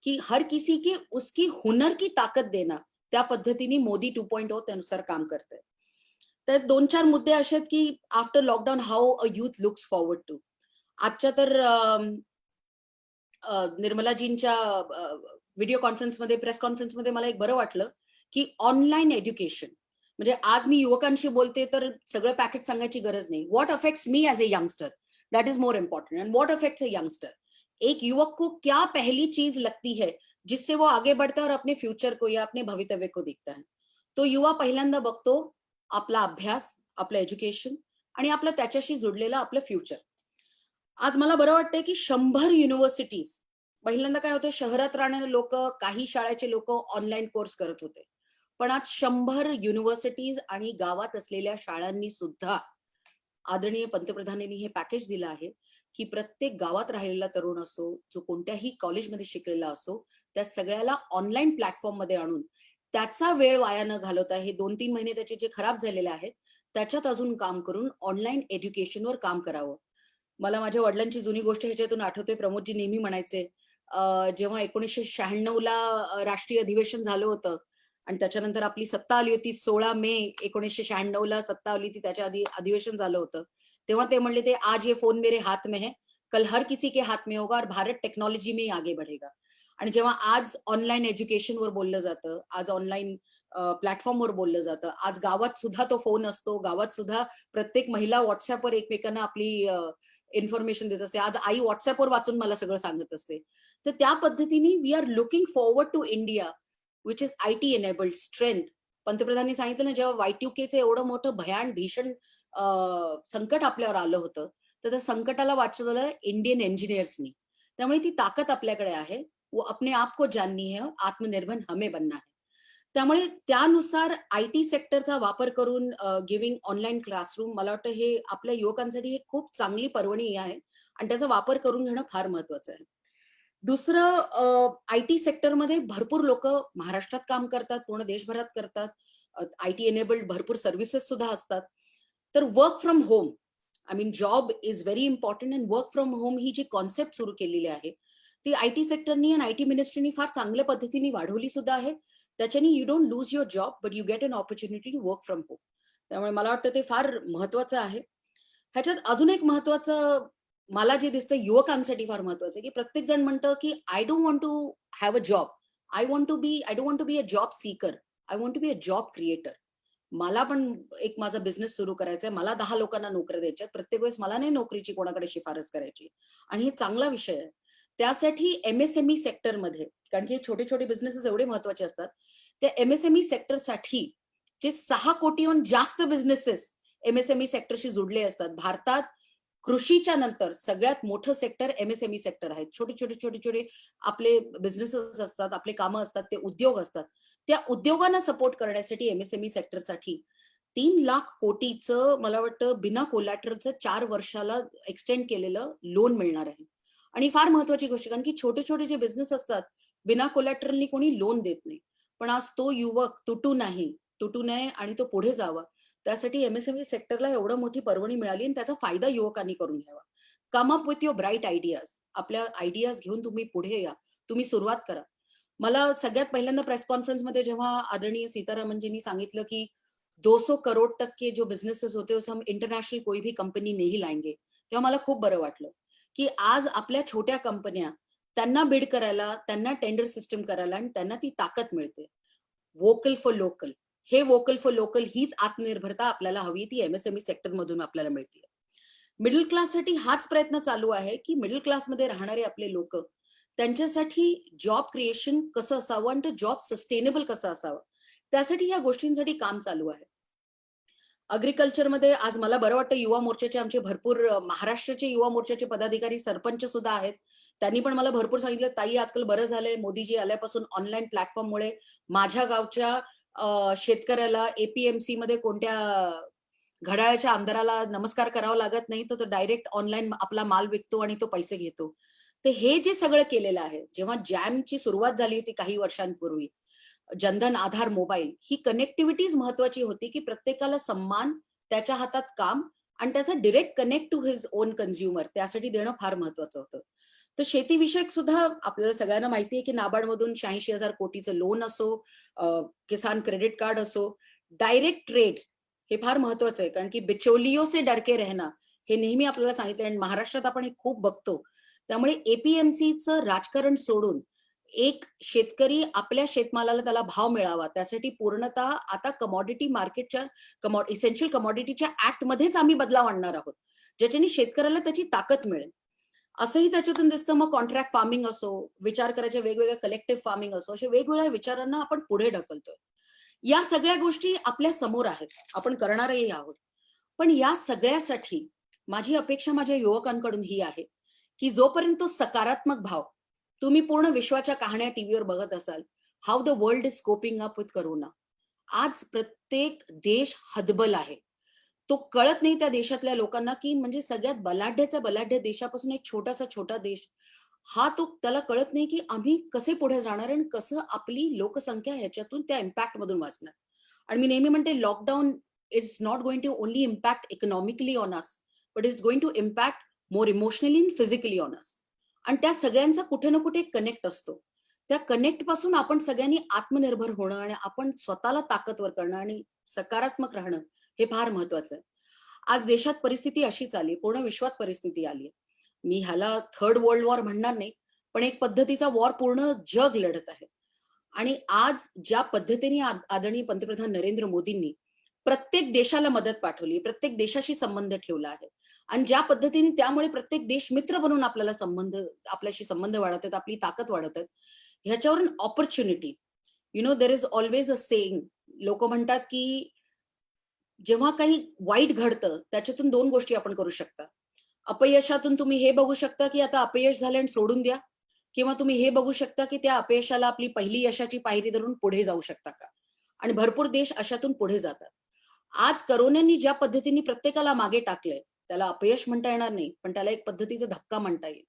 की हर किसी की उसकी हुनर की ताकद देना. त्या पद्धतीने मोदी 2.0 त्यानुसार काम करतंय. तर 2-4 मुद्दे असे आहेत, की after lockdown how a youth looks forward to. आजच्या तर निर्मलाजींच्या व्हिडिओ कॉन्फरन्समध्ये, प्रेस कॉन्फरन्समध्ये मला एक बरं वाटलं, की ऑनलाईन एज्युकेशन. म्हणजे आज मी युवकांशी बोलते तर सगळं पॅकेज सांगायची गरज नाही. What affects me as a youngster? That is more important. End what affects a youngster? एक युवक को क्या पहली चीज लगती है जिससे वो आगे बढ़ता है और अपने फ्यूचर को या अपने भवितव्य को दिखता है? तो युवा पहिल्यांदा बघतो आपला अभ्यास, आपलं एज्युकेशन आणि आपलं त्याच्याशी जुडलेलं आपलं फ्युचर. आज मला बरं वाटतंय की 100 युनिव्हर्सिटीज. पहिल्यांदा काय होतं, शहरात राहणारे लोकं, काही शाळेचे लोकं ऑनलाईन कोर्स करत होते. पण आज 100 युनिव्हर्सिटीज आणि गावात असलेल्या शाळांनी सुद्धा आदरणीय पंतप्रधानांनी हे पॅकेज दिलं आहे, की प्रत्येक गावात राहिलेला तरुण असो, जो कोणत्याही कॉलेजमध्ये शिकलेला असो, त्या सगळ्याला ऑनलाईन प्लॅटफॉर्ममध्ये आणून त्याचा वेळ वाया न घालवता हे 2-3 महिने त्याचे जे खराब झालेले आहेत, त्याच्यात अजून काम करून ऑनलाईन एज्युकेशनवर काम करावं. मला माझ्या वडिलांची जुनी गोष्ट ह्याच्यातून आठवते. प्रमोदजी नेहमी म्हणायचे, जेव्हा 1996 ला राष्ट्रीय अधिवेशन झालं होतं आणि त्याच्यानंतर आपली सत्ता आली होती 16 मे 1996 ला सत्ता आली होती. त्याच्या आधी अधिवेशन झालं होतं. तेव्हा ते म्हणले ते, "आज ये फोन मेरे हाथ में है, कल हर किसी के हाथ में होगा और भारत टेक्नॉलॉजी में ही आगे बढ़ेगा." आणि जेव्हा आज ऑनलाईन एज्युकेशनवर बोललं जातं, आज ऑनलाईन प्लॅटफॉर्मवर बोललं जातं, आज गावात सुद्धा तो फोन असतो. गावात सुद्धा प्रत्येक महिला WhatsAppवर एकमेकांना आपली इन्फॉर्मेशन देत असते. आज आई WhatsAppवर वाचून मला सगळं सांगत असते. तर त्या पद्धतीने we are looking forward to India which is IT enabled strength. पंतप्रधानांनी सांगितलं ना, जेव्हा Y2Kचं एवढं मोठं भीषण संकट आपल्यावर आलं होतं, तर त्या संकटाला वाचवलं इंडियन इंजिनियर्सनी. त्यामुळे ती ताकद आपल्याकडे आहे. वो अपने आप को जाननी है, आत्मनिर्भर हमें बनना है. त्यामुळे त्यानुसार आयटी सेक्टरचा वापर करून गिव्हिंग ऑनलाईन क्लासरूम, मला वाटतं हे आपल्या युवकांसाठी हे खूप चांगली पर्वणी आहे आणि त्याचा वापर करून घेणं फार महत्वाचं आहे. दुसरं, आयटी सेक्टरमध्ये भरपूर लोकं महाराष्ट्रात काम करतात, पूर्ण देशभरात करतात. आयटी एनेबल्ड भरपूर सर्व्हिसेस सुद्धा असतात. तर work from home, I mean job is very important and work from home ही जी कॉन्सेप्ट सुरू केलेली आहे, ती आयटी सेक्टरनी आणि आयटी मिनिस्ट्रीनी फार चांगल्या पद्धतीने वाढवली सुद्धा आहे. त्याच्याने you don't lose your job, but you get an opportunity to work from home. त्यामुळे मला वाटतं ते फार महत्वाचं आहे. ह्याच्यात अजून एक महत्वाचं मला जे दिसतं युवकांसाठी फार महत्वाचं आहे, की प्रत्येक जण म्हणतं, की I don't want to have a job. I don't want to be a job seeker. I want to be a job creator. मला पण एक माझा बिझनेस सुरू करायचा आहे. मला 10 लोकांना नोकऱ्या द्यायच्या आहेत. प्रत्येक वेळेस मला नाही नोकरीची कोणाकडे शिफारस करायची. आणि हे चांगला विषय आहे. त्यासाठी एम-एस-एम-ई सेक्टरमध्ये कारण की छोटे-छोटे बिझनेसेस एवढे महत्त्वाचे असतात. त्या एम-एस-एम-ई सेक्टरसाठी जे 6 कोटीहून जास्त बिझनेसेस एम-एस-एम-ई सेक्टरशी जुडले असतात. भारतात कृषीच्या नंतर सगळ्यात मोठं सेक्टर एम-एस-एम-ई सेक्टर आहे. छोटे-छोटे आपले बिझनेसेस असतात, आपले कामं असतात, ते उद्योग असतात. त्या उद्योगांना सपोर्ट करण्यासाठी एम-एस-एम-ई सेक्टरसाठी 3,00,000 कोटीचं मला वाटतं बिना कोलॅटरलचं 4 वर्षाला एक्सटेंड केलेलं लोन मिळणार आहे. आणि फार महत्वाची गोष्ट कारण की छोटे-छोटे जे बिझनेस असतात, बिना कोलॅटरलनी कोणी लोन देत नाही. पण आज तो युवक तुटू नये आणि तो पुढे जावा. त्यासाठी एम-एस-एम-ई सेक्टरला एवढं मोठी पर्वणी मिळाली आणि त्याचा फायदा युवकांनी करून घ्यावा. Come up with your bright ideas. आपल्या आयडियाज घेऊन तुम्ही पुढे या. तुम्ही सुरुवात करा. मला सगळ्यात पहिल्यांदा प्रेस कॉन्फरन्समध्ये जेव्हा आदरणीय सीतारामनजींनी सांगितलं, की 200 करोड तक के जो बिझनेसेस होते उसे हम इंटरनॅशनल कोई भी कंपनी नहीं लाएंगे. तेव्हा मला खूप बरं वाटलं, की आज आपल्या छोट्या कंपन्या त्यांना बिड करायला, त्यांना टेंडर सिस्टम करायला आणि त्यांना ती ताकद मिळते. Vocal for local. हे व्होकल फॉर लोकल हीच आत्मनिर्भरता आपल्याला हवी ती एम-एस-एम-ई सेक्टरमधून आपल्याला मिळते. मिडल क्लाससाठी हाच प्रयत्न चालू आहे, की मिडल क्लासमध्ये राहणारे आपले लोकं, त्यांच्यासाठी जॉब क्रिएशन कसं असावं आणि तो जॉब सस्टेनेबल कसा असावा, त्यासाठी ह्या गोष्टींसाठी काम चालू आहे. ॲग्रीकल्चरमध्ये आज मला बरं वाटतं युवा मोर्चाचे आमचे भरपूर महाराष्ट्राचे युवा मोर्चाचे पदाधिकारी, सरपंच सुद्धा आहेत. त्यांनी पण मला भरपूर सांगितलं, "ताई आजकाल बरं झालंय मोदीजी आल्यापासून ऑनलाईन प्लॅटफॉर्ममुळे माझ्या गावच्या शेतकऱ्याला ए-पी-एम-सीमध्ये कोणत्या घड्याळाच्या आमदाराला नमस्कार करावा लागत नाही, तर तो डायरेक्ट ऑनलाईन आपला माल विकतो आणि तो पैसे घेतो." तर हे जे सगळं केलेलं आहे, जेव्हा जॅमची सुरुवात झाली होती काही वर्षांपूर्वी, जनधन आधार मोबाईल ही कनेक्टिव्हिटीच महत्वाची होती, की प्रत्येकाला सन्मान, त्याच्या हातात काम आणि त्याचा direct connect to his own consumer त्यासाठी देणं फार महत्वाचं होतं. तर शेतीविषयक सुद्धा आपल्याला सगळ्यांना माहिती आहे, की नाबार्डमधून 86,000 कोटीचं लोन असो, किसान क्रेडिट कार्ड असो, डायरेक्ट ट्रेड हे फार महत्वाचं आहे. कारण की बिचौलियों से डर के रहना हे नेहमी आपल्याला सांगितलं आणि महाराष्ट्रात आपण हे खूप बघतो. त्यामुळे ए राजकारण सोडून एक शेतकरी आपल्या शेतमालाला त्याला भाव मिळावा त्यासाठी पूर्णतः आता कमॉडिटी मार्केटच्या इसेन्शियल कमॉडिटीच्या ऍक्टमध्येच आम्ही बदलाव आणणार आहोत. ज्याच्याने शेतकऱ्याला त्याची ताकद मिळेल. असंही त्याच्यातून दिसतं मग कॉन्ट्रॅक्ट फार्मिंग असो, विचार करायचे वेगवेगळ्या कलेक्टिव्ह फार्मिंग असो, अशा वेगवेगळ्या विचारांना आपण पुढे ढकलतोय. या सगळ्या गोष्टी आपल्या समोर आहेत. आपण करणारही आहोत. पण या सगळ्यासाठी माझी अपेक्षा माझ्या युवकांकडून ही आहे, की जोपर्यंत तो सकारात्मक भाव तुम्ही पूर्ण विश्वाच्या कहाण्या टीव्हीवर बघत असाल, how the world is coping up with corona. आज प्रत्येक देश हतबल आहे. तो कळत नाही त्या देशातल्या लोकांना, की म्हणजे सगळ्यात बलाढ्याच्या बलाढ्य देशापासून एक छोटा देश, हा तो त्याला कळत नाही, की आम्ही कसे पुढे जाणार आणि कसं आपली लोकसंख्या ह्याच्यातून त्या इम्पॅक्टमधून वाचणार. आणि मी नेहमी म्हणते lockdown is not going to only impact economically on us, but is going to impact more emotionally and physically on us. आणि त्या सगळ्यांचा कुठे ना कुठे कनेक्ट असतो. त्या कनेक्ट पासून आपण सगळ्यांनी आत्मनिर्भर होणं आणि आपण स्वतःला ताकदवर करणं आणि सकारात्मक राहणं हे फार महत्वाचं आहे. आज देशात परिस्थिती अशीच आली, पूर्ण विश्वात परिस्थिती आली. मी ह्याला थर्ड वर्ल्ड वॉर म्हणणार नाही, पण एक पद्धतीचा वॉर पूर्ण जग लढत आहे. आणि आज ज्या पद्धतीने आदरणीय पंतप्रधान नरेंद्र मोदींनी प्रत्येक देशाला मदत पाठवली, प्रत्येक देशाशी संबंध ठेवला आहे आणि ज्या पद्धतीने त्यामुळे प्रत्येक देश मित्र बनून आपल्याशी संबंध वाढवत आहेत, आपली ताकद वाढवत आहेत. ह्याच्यावरून opportunity, there is always a saying. लोक म्हणतात की जेव्हा काही वाईट घडतं त्याच्यातून 2 गोष्टी आपण करू शकता. अपयशातून तुम्ही हे बघू शकता की आता अपयश झालं आणि सोडून द्या किंवा तुम्ही हे बघू शकता की त्या अपयशाला आपली पहिली यशाची पायरी धरून पुढे जाऊ शकता का? आणि भरपूर देश अशातून पुढे जातात. आज कोरोनानी ज्या पद्धतीने प्रत्येकाला मागे टाकलंय, त्याला अपयश म्हणता येणार नाही, पण त्याला एक पद्धतीचा धक्का म्हणता येईल.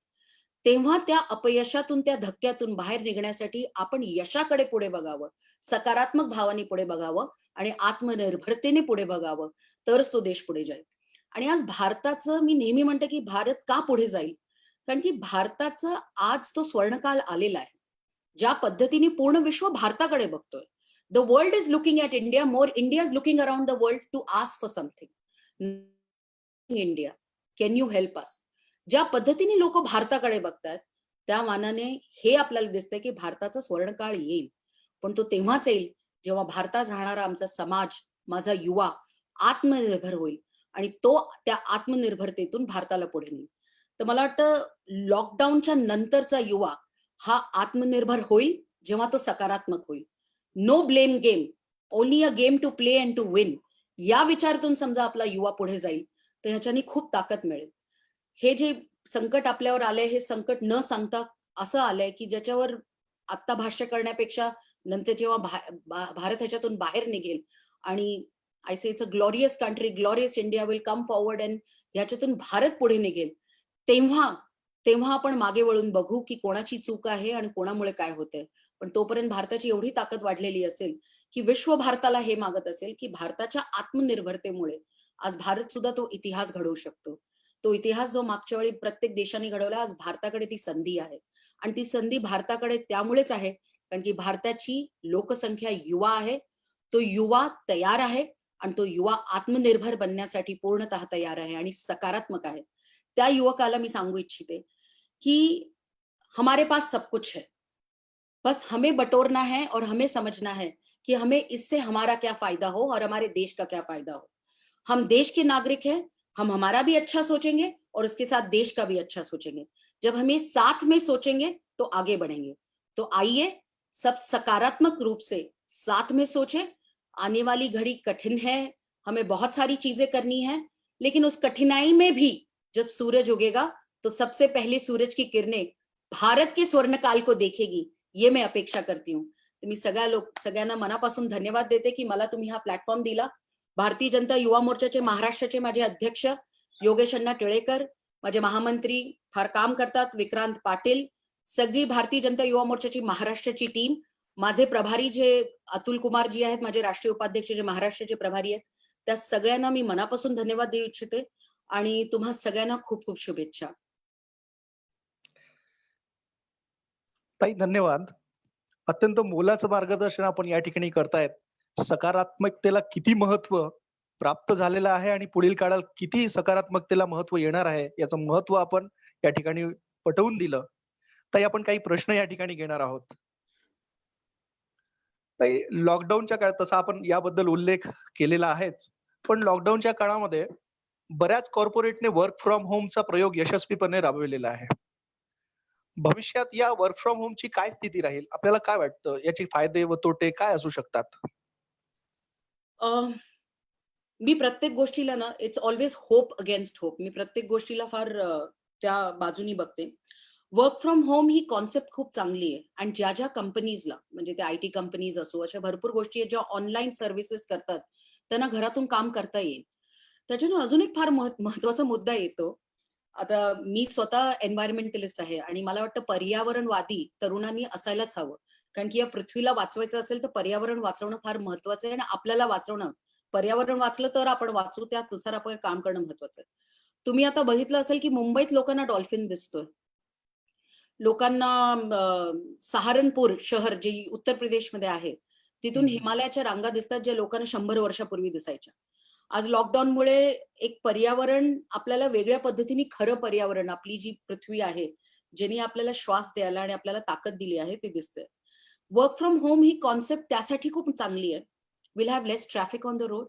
तेव्हा त्या अपयशातून, त्या धक्क्यातून बाहेर निघण्यासाठी आपण यशाकडे पुढे बघावं, सकारात्मक भावाने पुढे बघावं आणि आत्मनिर्भरतेने पुढे बघावं, तरच तो देश पुढे जाईल. आणि आज भारताचं मी नेहमी म्हणते, की भारत का पुढे जाईल? कारण की भारताचा आज तो स्वर्णकाळ आलेला आहे. ज्या पद्धतीने पूर्ण विश्व भारताकडे बघतोय. The world is looking at India more. India is looking around the world to ask for something. India, can you help us? ज्या पद्धतीने लोक भारताकडे बघतात त्या मानाने हे आपल्याला दिसतंय की भारताचा स्वर्णकाळ येईल, पण तो तेव्हाच येईल जेव्हा भारतात राहणारा आमचा समाज, माझा युवा आत्मनिर्भर होईल आणि तो त्या आत्मनिर्भरतेतून भारताला पुढे नेईल. तर मला वाटतं लॉकडाऊनच्या नंतरचा युवा हा आत्मनिर्भर होईल जेव्हा तो सकारात्मक होईल. No blame game, only a game to play and to win, या विचारातून समजा आपला युवा पुढे जाईल तर ह्याच्यानी खूप ताकद मिळेल. हे जे संकट आपल्यावर आलंय हे संकट न सांगता असं आलंय की ज्याच्यावर आत्ता भाष्य करण्यापेक्षा नंतर जेव्हा भारत ह्याच्यातून बाहेर निघेल आणि I say it's a glorious country, glorious India will come forward and ह्याच्यातून भारत पुढे निघेल, तेव्हा तेव्हा आपण मागे वळून बघू की कोणाची चूक आहे आणि कोणामुळे काय होतंय. पण तोपर्यंत भारताची एवढी ताकद वाढलेली असेल की विश्व भारताला हे मागत असेल की भारताच्या आत्मनिर्भरतेमुळे आज भारत सुद्धा तो इतिहास घडवू शकतो. तो इतिहास जो मागच्या वेळी प्रत्येक देशाने घडवला, आज भारताकडे ती संधी आहे. आणि ती संधी भारताकडे त्यामुळेच आहे कारण की भारताची लोकसंख्या युवा आहे. तो युवा तयार आहे आणि तो युवा आत्मनिर्भर बनण्यासाठी पूर्णतः तयार आहे आणि सकारात्मक आहे. त्या युवकाला मी सांगू इच्छिते कि हमारे पास सब कुछ है, बस हमें बटोरना है और हमें समझना है कि हमें इससे हमारा क्या फायदा हो और हमारे देश का क्या फायदा हो. हम देश के नागरिक हैं, हम हमारा भी अच्छा सोचेंगे और उसके साथ देश का भी अच्छा सोचेंगे. जब हम ये साथ में सोचेंगे तो आगे बढ़ेंगे. तो आइए सब सकारात्मक रूप से साथ में सोचें. आने वाली घड़ी कठिन है, हमें बहुत सारी चीजें करनी है, लेकिन उस कठिनाई में भी जब सूरज उगेगा तो सबसे पहले सूरज की किरणें भारत के स्वर्णकाल को देखेगी, ये मैं अपेक्षा करती हूँ. तर मी सगळ्यांना मनापासून धन्यवाद देते की मला तुम्ही हा प्लॅटफॉर्म दिला. भारतीय जनता युवा मोर्चाचे महाराष्ट्राचे माझे अध्यक्ष योगेश अण्णा टिळेकर, माझे महामंत्री फार काम करतात, विक्रांत पाटील, सगळी भारतीय जनता युवा मोर्चाची महाराष्ट्राची टीम, माझे प्रभारी जे अतुल कुमार जी आहेत, माझे राष्ट्रीय उपाध्यक्ष जे महाराष्ट्राचे प्रभारी आहेत, त्या सगळ्यांना मी मनापासून धन्यवाद देऊ इच्छिते आणि तुम्हा सगळ्यांना खूप खूप शुभेच्छा. ताई धन्यवाद. अत्यंत मोलाचं मार्गदर्शन आपण या ठिकाणी करतायत. सकारात्मकतेला किती महत्व प्राप्त झालेलं आहे आणि पुढील काळात किती सकारात्मकतेला महत्व येणार आहे याचं महत्व आपण या ठिकाणी पटवून दिलं. ताई आपण काही प्रश्न या ठिकाणी घेणार आहोत. ताई लॉकडाऊनच्या काळात तसा आपण याबद्दल उल्लेख केलेला आहेच, पण लॉकडाऊनच्या काळामध्ये बऱ्याच कॉर्पोरेटने वर्क फ्रॉम होमचा प्रयोग यशस्वीपणे राबविलेला आहे. भविष्यात या वर्क फ्रॉम होमची काय स्थिती राहील? आपल्याला काय वाटतं? याचे फायदे व तोटे काय असू शकतात? मी प्रत्येक गोष्टीला ना it's always hope against hope. मी प्रत्येक गोष्टीला फार त्या बाजूनी बघते. वर्क फ्रॉम होम ही कॉन्सेप्ट खूप चांगली आहे आणि ज्या ज्या कंपनीजला म्हणजे ते आयटी कंपनीज असो, अशा भरपूर गोष्टी आहेत ज्या ऑनलाईन सर्व्हिसेस करतात, त्यांना घरातून काम करता येईल. त्याच्यातून अजून एक फार महत्वाचा मुद्दा येतो. आता मी स्वतः एन्व्हायरमेंटलिस्ट आहे आणि मला वाटतं पर्यावरणवादी तरुणांनी असायलाच हवं. कारण की या पृथ्वीला वाचवायचं असेल तर पर्यावरण वाचवणं फार महत्वाचं आहे आणि आपल्याला वाचवणं, पर्यावरण वाचलं तर आपण वाचू, त्यानुसार आपण काम करणं महत्वाचं आहे. तुम्ही आता बघितलं असेल की मुंबईत लोकांना डॉल्फिन दिसतोय. लोकांना सहारनपूर शहर जे उत्तर प्रदेशमध्ये आहे, तिथून हिमालयाच्या रांगा दिसतात ज्या लोकांना 100 वर्षापूर्वी दिसायच्या. आज लॉकडाऊनमुळे एक पर्यावरण आपल्याला वेगळ्या पद्धतीने खरं पर्यावरण, आपली जी पृथ्वी आहे, ज्यांनी आपल्याला श्वास द्यायला आणि आपल्याला ताकद दिली आहे, ते दिसतंय. वर्क फ्रॉम होम ही कॉन्सेप्ट त्यासाठी खूप चांगली आहे. Will have less traffic on the road.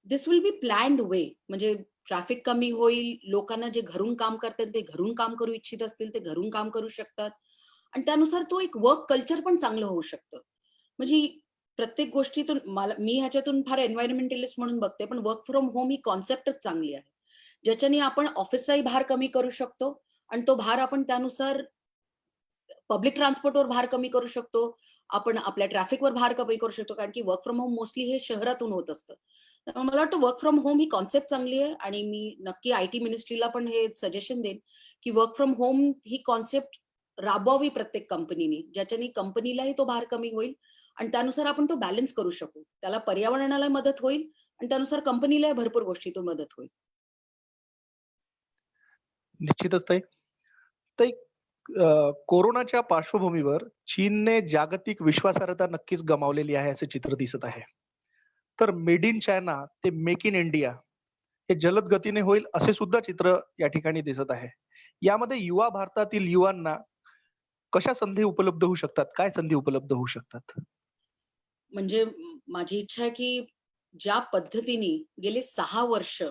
This will be planned way. म्हणजे ट्रॅफिक कमी होईल, लोकांना जे घरून काम करतात ते घरून काम करू इच्छित असतील ते घरून काम करू शकतात आणि त्यानुसार तो एक वर्क कल्चर पण चांगलं होऊ शकतं. म्हणजे प्रत्येक गोष्टीतून मी ह्याच्यातून फार एन्व्हायरमेंटलिस्ट म्हणून बघते, पण वर्क फ्रॉम होम ही कॉन्सेप्टच चांगली आहे. ज्याच्याने आपण ऑफिसचाही भार कमी करू शकतो आणि तो भार आपण त्यानुसार पब्लिक ट्रान्सपोर्टवर भार कमी करू शकतो. आपण आपल्या ट्रॅफिकवर भार कमी करू शकतो. कारण की वर्क फ्रॉम होम मोस्टली हे शहरातून होत असतं. त्यामुळे मला वाटतं वर्क फ्रॉम होम ही कॉन्सेप्ट चांगली आहे आणि मी नक्की आयटी मिनिस्ट्रीला पण हे सजेशन देईन की वर्क फ्रॉम होम ही कॉन्सेप्ट राबवावी प्रत्येक कंपनीने, ज्याच्याने कंपनीलाही तो भार कमी होईल आणि त्यानुसार आपण तो बॅलन्स करू शकू. त्याला पर्यावरणाला मदत होईल आणि त्यानुसार कंपनीलाही भरपूर गोष्टीतून मदत होईल. निश्चितच ताई. ताई कोरोनाच्या पार्श्वभूमीवर चीनने जागतिक विश्वासार्हता नक्कीच गमावलेली आहे असे चित्र दिसत आहे. तर मेड इन चायना ते मेक इन इंडिया हे जलद गतीने होईल असे सुद्धा चित्र या ठिकाणी दिसत आहे. यामध्ये युवा भारतातील युवांना कशा संधी उपलब्ध होऊ शकतात? काय संधी उपलब्ध होऊ शकतात? म्हणजे माझी इच्छा आहे की ज्या पद्धतीने गेले 6 वर्ष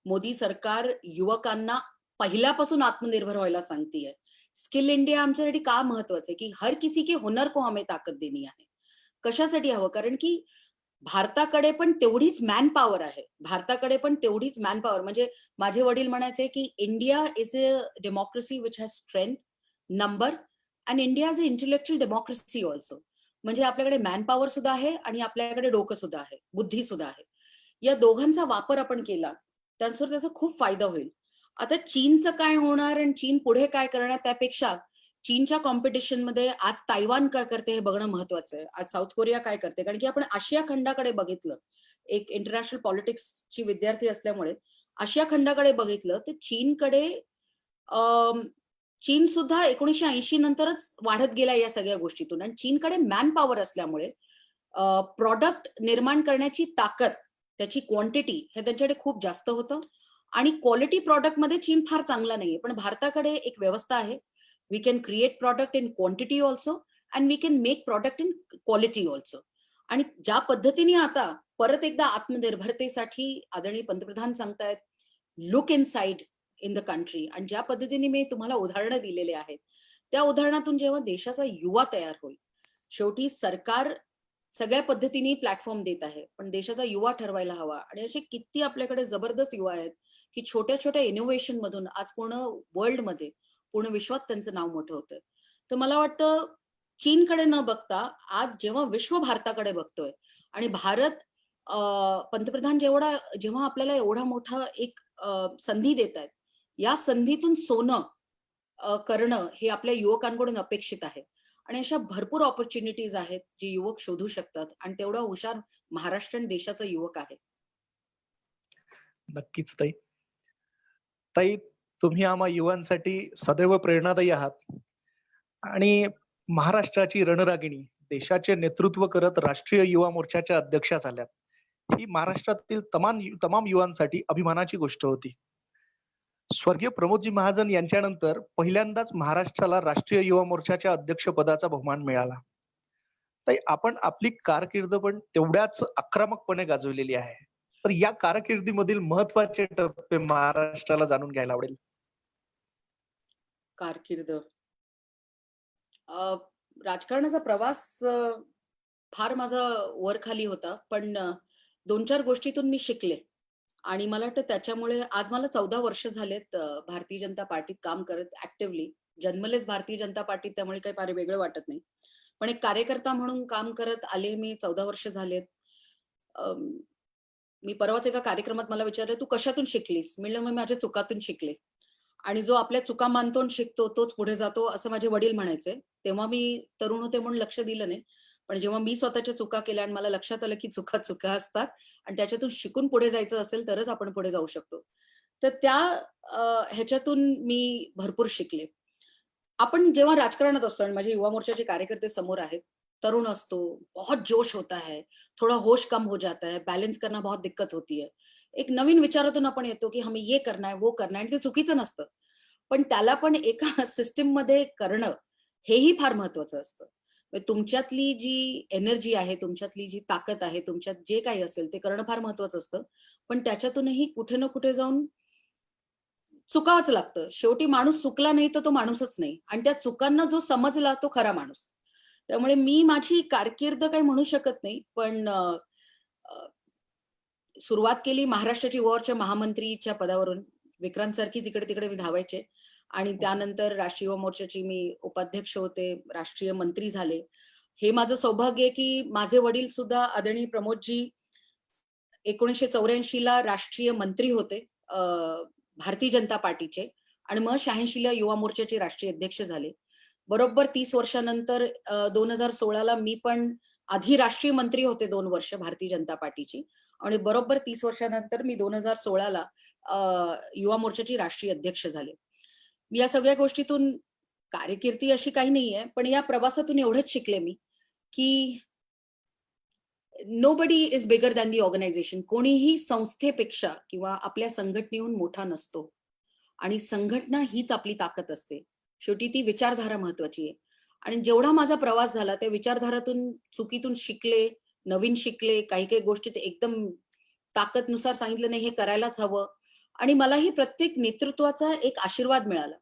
मोदी सरकार युवकांना पहिल्यापासून आत्मनिर्भर व्हायला सांगतीये. स्किल इंडिया आमच्यासाठी का महत्वाचं आहे, की हर किसी के हुनर को हमें ताकत देनी आहे. कशासाठी हवं? कारण की भारताकडे पण तेवढीच मॅन पॉवर आहे. भारताकडे पण तेवढीच मॅन पॉवर म्हणजे माझे वडील म्हणायचे, की India is a democracy which has strength, number and India is a intellectual democracy also. म्हणजे आपल्याकडे मॅन पॉवर सुद्धा आहे आणि आपल्याकडे डोकं सुद्धा आहे, बुद्धी सुद्धा आहे. या दोघांचा वापर आपण केला, त्यानुसार त्याचा खूप फायदा होईल. आता चीनचं काय होणार आणि चीन पुढे काय करणार त्यापेक्षा चीनच्या कॉम्पिटिशनमध्ये आज तायवान काय करते हे बघणं महत्वाचं आहे. आज साऊथ कोरिया काय करते? कारण की आपण आशिया खंडाकडे बघितलं, एक इंटरनॅशनल पॉलिटिक्सची विद्यार्थी असल्यामुळे आशिया खंडाकडे बघितलं, तर चीनकडे चीन सुद्धा 1980 नंतरच वाढत गेला या सगळ्या गोष्टीतून आणि चीनकडे मॅन पॉवर असल्यामुळे प्रॉडक्ट निर्माण करण्याची ताकद, त्याची क्वांटिटी हे त्यांच्याकडे खूप जास्त होतं आणि क्वालिटी प्रॉडक्टमध्ये चीन फार चांगला नाहीये. पण भारताकडे एक व्यवस्था आहे. We can create product in quantity also and we can make product in quality also. आणि ज्या पद्धतीने आता परत एकदा आत्मनिर्भरतेसाठी आदरणीय पंतप्रधान सांगतायत, look inside in the country आणि ज्या पद्धतीने मी तुम्हाला उदाहरणं दिलेले आहेत, त्या उदाहरणातून जेव्हा देशाचा युवा तयार होईल, शेवटी सरकार सगळ्या पद्धतीने प्लॅटफॉर्म देत आहे, पण देशाचा युवा ठरवायला हवा आणि असे किती आपल्याकडे जबरदस्त युवा आहेत, की छोट्या-छोट्या इनोव्हेशन मधून आज पूर्ण वर्ल्डमध्ये, पूर्ण विश्वात त्यांचं नाव मोठं होतंय. तर मला वाटतं चीनकडे न बघता आज जेव्हा विश्व भारताकडे बघतोय आणि भारत पंतप्रधान जेव्हा आपल्याला एवढा मोठा एक संधी देतायत, या संधीतून सोनं करणं हे आपल्या युवकांकडून अपेक्षित आहे. आणि अशा भरपूर अपॉर्च्युनिटीज आहेत, जे युवक शोधू शकतात आणि तेवढा हुशार महाराष्ट्र आणि देशाचा युवक आहे. नक्कीच ताई. ताई, तुम्ही आम्हा युवांसाठी सदैव प्रेरणादायी आहात आणि महाराष्ट्राची रणरागिणी देशाचे नेतृत्व करत राष्ट्रीय युवा मोर्चाच्या अध्यक्षा झाल्यात. ही महाराष्ट्रातील तमाम युवांसाठी अभिमानाची गोष्ट होती. स्वर्गीय प्रमोदजी महाजन यांच्यानंतर पहिल्यांदाच महाराष्ट्राला राष्ट्रीय युवा मोर्चाच्या अध्यक्षपदाचा बहुमान मिळाला. ताई, आपण आपली कारकीर्द पण तेवढ्याच आक्रमकपणे गाजवलेली आहे. तर या कारकिर्दीमधील महत्त्वाचे टप्पे महाराष्ट्राला जाणून घ्यायला आवडेल. कारकीर्द. राजकारणाचा प्रवास फार माझा वर-खाली होता. पण 2-4 गोष्टीतून मी शिकले आणि मला वाटतं त्याच्यामुळे आज मला 14 वर्ष झालेत भारतीय जनता पार्टीत काम करत ॲक्टिव्हली. जन्मलेच भारतीय जनता पार्टीत त्यामुळे काही फार वेगळं वाटत नाही. पण एक कार्यकर्ता म्हणून काम करत आले मी 14 वर्ष झालेत. अं, मी परवाच एका कार्यक्रमात मला विचारलं, "तू कशातून शिकलीस?" म्हणलं, "मी माझ्या चुकातून शिकले." आणि जो आपल्या चुका मानतो आणि शिकतो तोच पुढे जातो असं माझे वडील म्हणायचे. तेव्हा मी तरुण होते म्हणून लक्ष दिलं नाही. पण जेव्हा मी स्वतःच्या चुका केल्या आणि मला लक्षात आलं की चुका चुका असतात आणि त्याच्यातून शिकून पुढे जायचं असेल तरच आपण पुढे जाऊ शकतो. तर त्या ह्याच्यातून मी भरपूर शिकले. आपण जेव्हा राजकारणात असतो आणि माझे युवा मोर्चाचे कार्यकर्ते समोर आहेत, तरुण असतो, बहुत जोश होता है, थोड़ा होश कम हो जाता है, बैलेंस करना बहुत दिक्कत होती है. एक नवीन विचारातून आपण येतो, की हमें ये करना है, वो करना है आणि ते चुकीचं नसतं. पण त्याला पण एका सिस्टममध्ये करणं हेही फार महत्वाचं असतं. म्हणजे तुमच्यातली जी एनर्जी आहे, तुमच्यातली जी ताकद आहे, तुमच्यात जे काही असेल ते करणं फार महत्वाचं असतं. पण त्याच्यातूनही कुठे ना कुठे जाऊन चुकावंच लागतं. शेवटी माणूस चुकला नाही तर तो माणूसच नाही आणि त्या चुकांना जो समजला तो खरा माणूस. त्यामुळे मी माझी कारकीर्द काही म्हणू शकत नाही. पण अ, सुरुवात केली महाराष्ट्राची युवा महामंत्रीच्या पदावरून. विक्रांतसारखीच इकडे-तिकडे मी धावायचे आणि त्यानंतर राष्ट्रीय युवा मोर्चाची मी उपाध्यक्ष होते, राष्ट्रीय मंत्री झाले. हे माझं सौभाग्य आहे, की माझे वडील सुद्धा आदरणीय प्रमोदजी 1984 ला राष्ट्रीय मंत्री होते भारतीय जनता पार्टीचे आणि मग 86 ला युवा मोर्चाचे राष्ट्रीय अध्यक्ष झाले. बरोबर 30 वर्षानंतर 2016 ला मी पण आधी राष्ट्रीय मंत्री होते 2 वर्ष भारतीय जनता पार्टीची आणि बरोबर 30 वर्षानंतर मी 2016 ला युवा मोर्चाची राष्ट्रीय अध्यक्ष झाले. मी या सगळ्या गोष्टीतून कार्यकीर्ती अशी काही नाहीये, पण या प्रवासातून एवढंच शिकले मी, की nobody is bigger than the organisation. कोणीही संस्थेपेक्षा किंवा आपल्या संघटनेहून मोठा नसतो. आणि संघटना हीच आपली ताकद असते. शेवटी ती विचारधारा महत्वाची आहे. आणि जेवढा माझा प्रवास झाला त्या विचारधारातून, चुकीतून शिकले, नवीन शिकले, काही-काही गोष्टी ते एकदम ताकदनुसार सांगितलं नाही हे करायलाच हवं. आणि मलाही प्रत्येक नेतृत्वाचा एक आशीर्वाद मिळाला.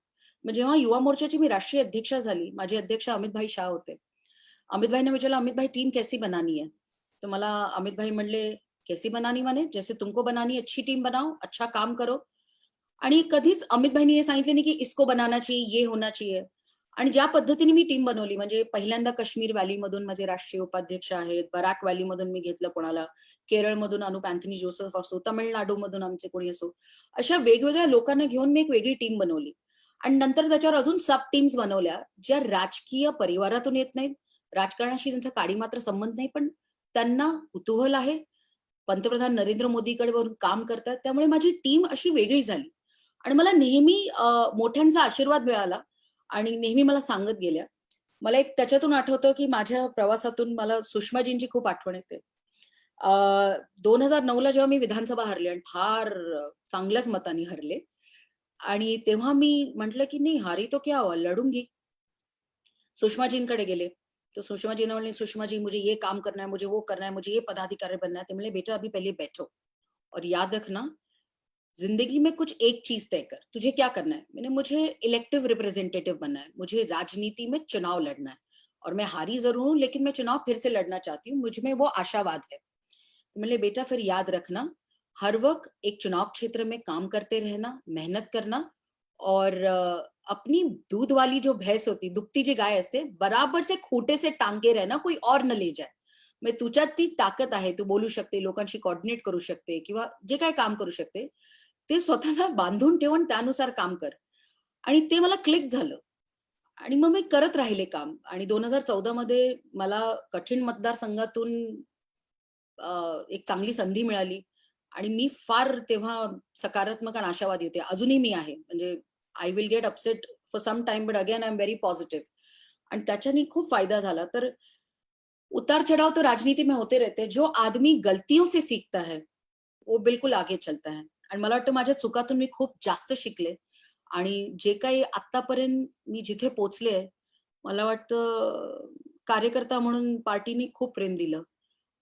मग जेव्हा युवा मोर्चाची मी राष्ट्रीय अध्यक्षा झाली, माझे अध्यक्ष अमित भाई शाह होते. अमित भाईने विचारलं, "अमित भाई टीम कैसी बनानी है?" तो मला अमित भाई म्हणले, "कैसी बनानी माने? जैसे तुमको बनानी है, अच्छी टीम बनाओ, अच्छा काम करो." आणि कधीच अमित भाईंनी हे सांगितलं नाही, की इसको बनाना चाहिए, ये होना चाहिए. आणि ज्या पद्धतीने मी टीम बनवली म्हणजे पहिल्यांदा काश्मीर व्हॅलीमधून माझे राष्ट्रीय उपाध्यक्ष आहेत, बराक व्हॅलीमधून मी घेतलं कोणाला, केरळमधून अनुप अँथनी जोसेफ असो, तमिळनाडूमधून आमचे कोणी असो. अशा वेगवेगळ्या लोकांना घेऊन मी एक वेगळी टीम बनवली. आणि नंतर त्याच्यावर अजून सब टीम्स बनवल्या, ज्या राजकीय परिवारातून येत नाहीत, राजकारणाशी त्यांचा काडीमात्र संबंध नाही, पण त्यांना कुतूहल आहे. पंतप्रधान नरेंद्र मोदीकडे वरून काम करतात. त्यामुळे माझी टीम अशी वेगळी झाली. आणि मला नेहमी मोठ्यांचा आशीर्वाद मिळाला आणि नेहमी मला सांगत गेल्या. मला एक त्याच्यातून आठवतं, की माझ्या प्रवासातून मला सुषमाजींची खूप आठवण येते. अ, 2009ला जेव्हा मी विधानसभा हरले आणि फार चांगल्याच मताने हरले आणि तेव्हा मी म्हटलं, की "नहीं हारी तो क्या हुआ, लढूंगी." सुषमाजींकडे गेले. तो सुषमाजी ने बोले, "सुषमा जी मुझे ये काम करना है, मुझे वो करना है, मुझे ये पदाधिकारी बनना है." ते म्हणले, "बेटा अभी पहले बैठो और याद रखना जिंदगी में कुछ एक चीज तय कर, तुझे क्या करना है?" मैंने मुझे इलेक्टिव रिप्रेजेंटेटिव बनना है, मुझे राजनीति में चुनाव लड़ना है और मैं हारी जरूर हूं लेकिन मैं चुनाव फिर से लड़ना चाहती हूँ, मुझ में वो आशावाद है। तो मैंने बेटा फिर याद रखना हर वक्त एक चुनाव क्षेत्र में काम करते रहना, मेहनत करना और अपनी दूध वाली जो भैंस होती, दुभती जी गाय असते, बराबर से खूटे से टांगे रहना, कोई और न ले जाए. म्हणजे तुझ्यात ती ताकद आहे, तू बोलू शकते, लोकांशी कोऑर्डिनेट करू शकते किंवा जे काही काम करू शकते, ते स्वतःला बांधून ठेवून त्यानुसार काम कर. आणि ते मला क्लिक झालं. आणि मग मी करत राहिले काम आणि 2014 मध्ये मला कठीण मतदारसंघातून एक चांगली संधी मिळाली आणि मी फार तेव्हा सकारात्मक आणि आशावादी होते. अजूनही मी आहे. म्हणजे I will get upset for some time but again I am very positive आणि त्याच्याने खूप फायदा झाला. तर उतार-चढ़ाव तो राजनीति में होते रहते हैं. जो आदमी गलतियों से सीखता है, वो बिलकुल आगे चलता है. आणि मला वाटतं माझ्या चुकातून मी खूप जास्त शिकले आणि जे काही आत्तापर्यंत मी जिथे पोहोचले, मला वाटतं कार्यकर्ता म्हणून पार्टीनी खूप प्रेम दिलं.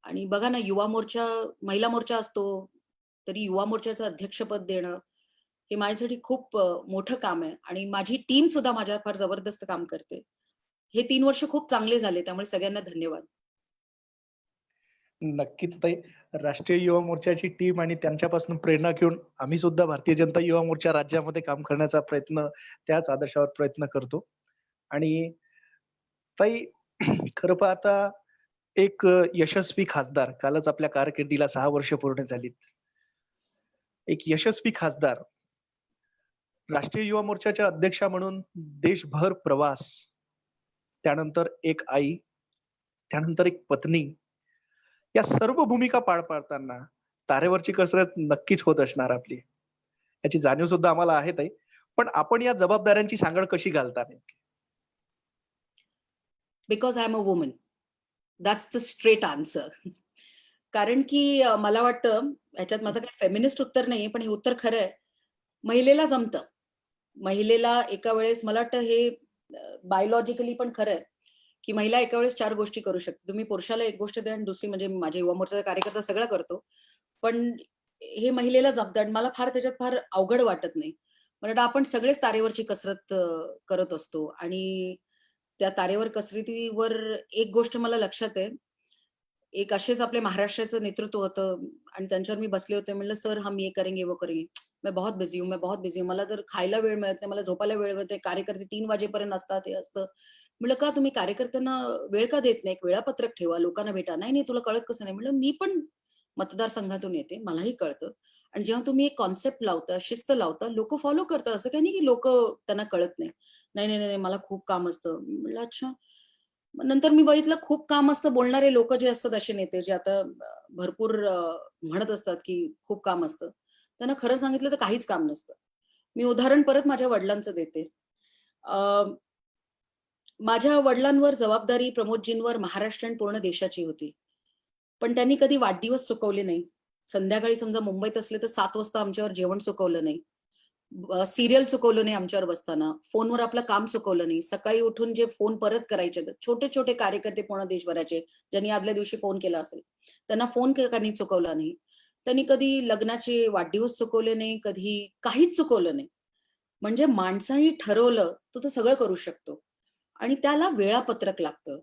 आणि बघा ना, युवा मोर्चा, महिला मोर्चा असतो, तरी युवा मोर्चाचं अध्यक्षपद देणं, हे माझ्यासाठी खूप मोठं काम आहे आणि माझी टीम सुद्धा माझ्यावर फार जबरदस्त काम करते. हे 3 वर्ष खूप चांगले झाले. त्यामुळे सगळ्यांना धन्यवाद. नक्कीच ताई. राष्ट्रीय युवा मोर्चाची टीम आणि त्यांच्यापासून प्रेरणा घेऊन आम्ही सुद्धा भारतीय जनता युवा मोर्चा राज्यामध्ये काम करण्याचा प्रयत्न, त्याच आदर्शावर प्रयत्न करतो. आणि ताई खरं पाहता एक यशस्वी खासदार, कालच आपल्या कारकिर्दीला 6 वर्ष पूर्ण झालीत. एक यशस्वी खासदार, राष्ट्रीय युवा मोर्चाच्या अध्यक्षा म्हणून देशभर प्रवास, त्यानंतर एक आई, त्यानंतर एक पत्नी, या सर्व भूमिका पार पाडताना तारेवरची कसरत नक्कीच होत असणार आपली. याची जाणीव सुद्धा आम्हाला आहे ताई. पण आपण या जबाबदाऱ्यांची सांगड कशी घालता नेमकी? Because I am a woman. That's the straight answer. कारण की मला वाटतं ह्याच्यात माझं काही फेमिनिस्ट उत्तर नाहीये, पण हे उत्तर खरं आहे. महिलेला जमतं. महिलेला एका वेळेस मला वाटतं हे बायोलॉजिकली पण खरं आहे, की महिला एका वेळेस 4 गोष्टी करू शकते. तुम्ही पुरुषाला एक गोष्ट द्या आणि दुसरी म्हणजे माझे युवा मोर्चाचा कार्यकर्ता सगळं करतो. पण हे महिलेला जमतं आणि मला फार त्याच्यात फार अवघड वाटत नाही. मला वाटतं आपण सगळेच तारेवरची कसरत करत असतो आणि त्या तारेवर कसरतीवर एक गोष्ट मला लक्षात आहे. एक असेच आपले महाराष्ट्राचं नेतृत्व होतं आणि त्यांच्यावर मी बसले होते. म्हणलं, "सर हम ये करेंगे, वो करेंगे." मैं बहुत बिझी हूँ, मैं बहुत बिझी हूँ. मला तर खायला वेळ मिळत नाही, मला झोपायला वेळ मिळत नाही. कार्यकर्ते 3 वाजेपर्यंत असतात, हे असतं. म्हटलं, "का तुम्ही कार्यकर्त्यांना वेळ का देत नाही? एक वेळापत्रक ठेवा, लोकांना भेटा." "नाही, नाही, तुला कळत कसं नाही?" म्हटलं, "मी पण मतदारसंघातून येते, मलाही कळतं आणि जेव्हा तुम्ही एक कॉन्सेप्ट लावता, शिस्त लावता, लोकं फॉलो करतात. असं काही नाही की लोकं त्यांना कळत नाही." "नाही, नाही, नाही, मला खूप काम असतं." म्हटलं, "अच्छा." मग नंतर मी बघितलं खूप काम असतं बोलणारे लोकं जे असतात असे नेते जे आता भरपूर म्हणत असतात, की खूप काम असतं. त्यांना खरं सांगितलं तर काहीच काम नसतं. मी उदाहरण परत माझ्या वडिलांचं देते. अ, माझ्या वडिलांवर जबाबदारी प्रमोदजींवर महाराष्ट्र आणि पूर्ण देशाची होती. पण त्यांनी कधी वाढदिवस चुकवले नाही. संध्याकाळी समजा मुंबईत असले तर 7 वाजता आमच्यावर जेवण चुकवलं नाही. सीरियल चुकवलं नाही आमच्यावर बसताना. फोनवर आपलं काम चुकवलं नाही. सकाळी उठून जे फोन परत करायचे, छोटे-छोटे कार्यकर्ते पूर्ण देशभराचे, ज्यांनी आदल्या दिवशी फोन केला असेल, त्यांना फोन त्यांनी चुकवला नाही. त्यांनी कधी लग्नाचे वाढदिवस चुकवले नाही, कधी काहीच चुकवलं नाही. म्हणजे माणसाने ठरवलं, तो तर सगळं करू शकतो आणि त्याला वेळापत्रक लागतं.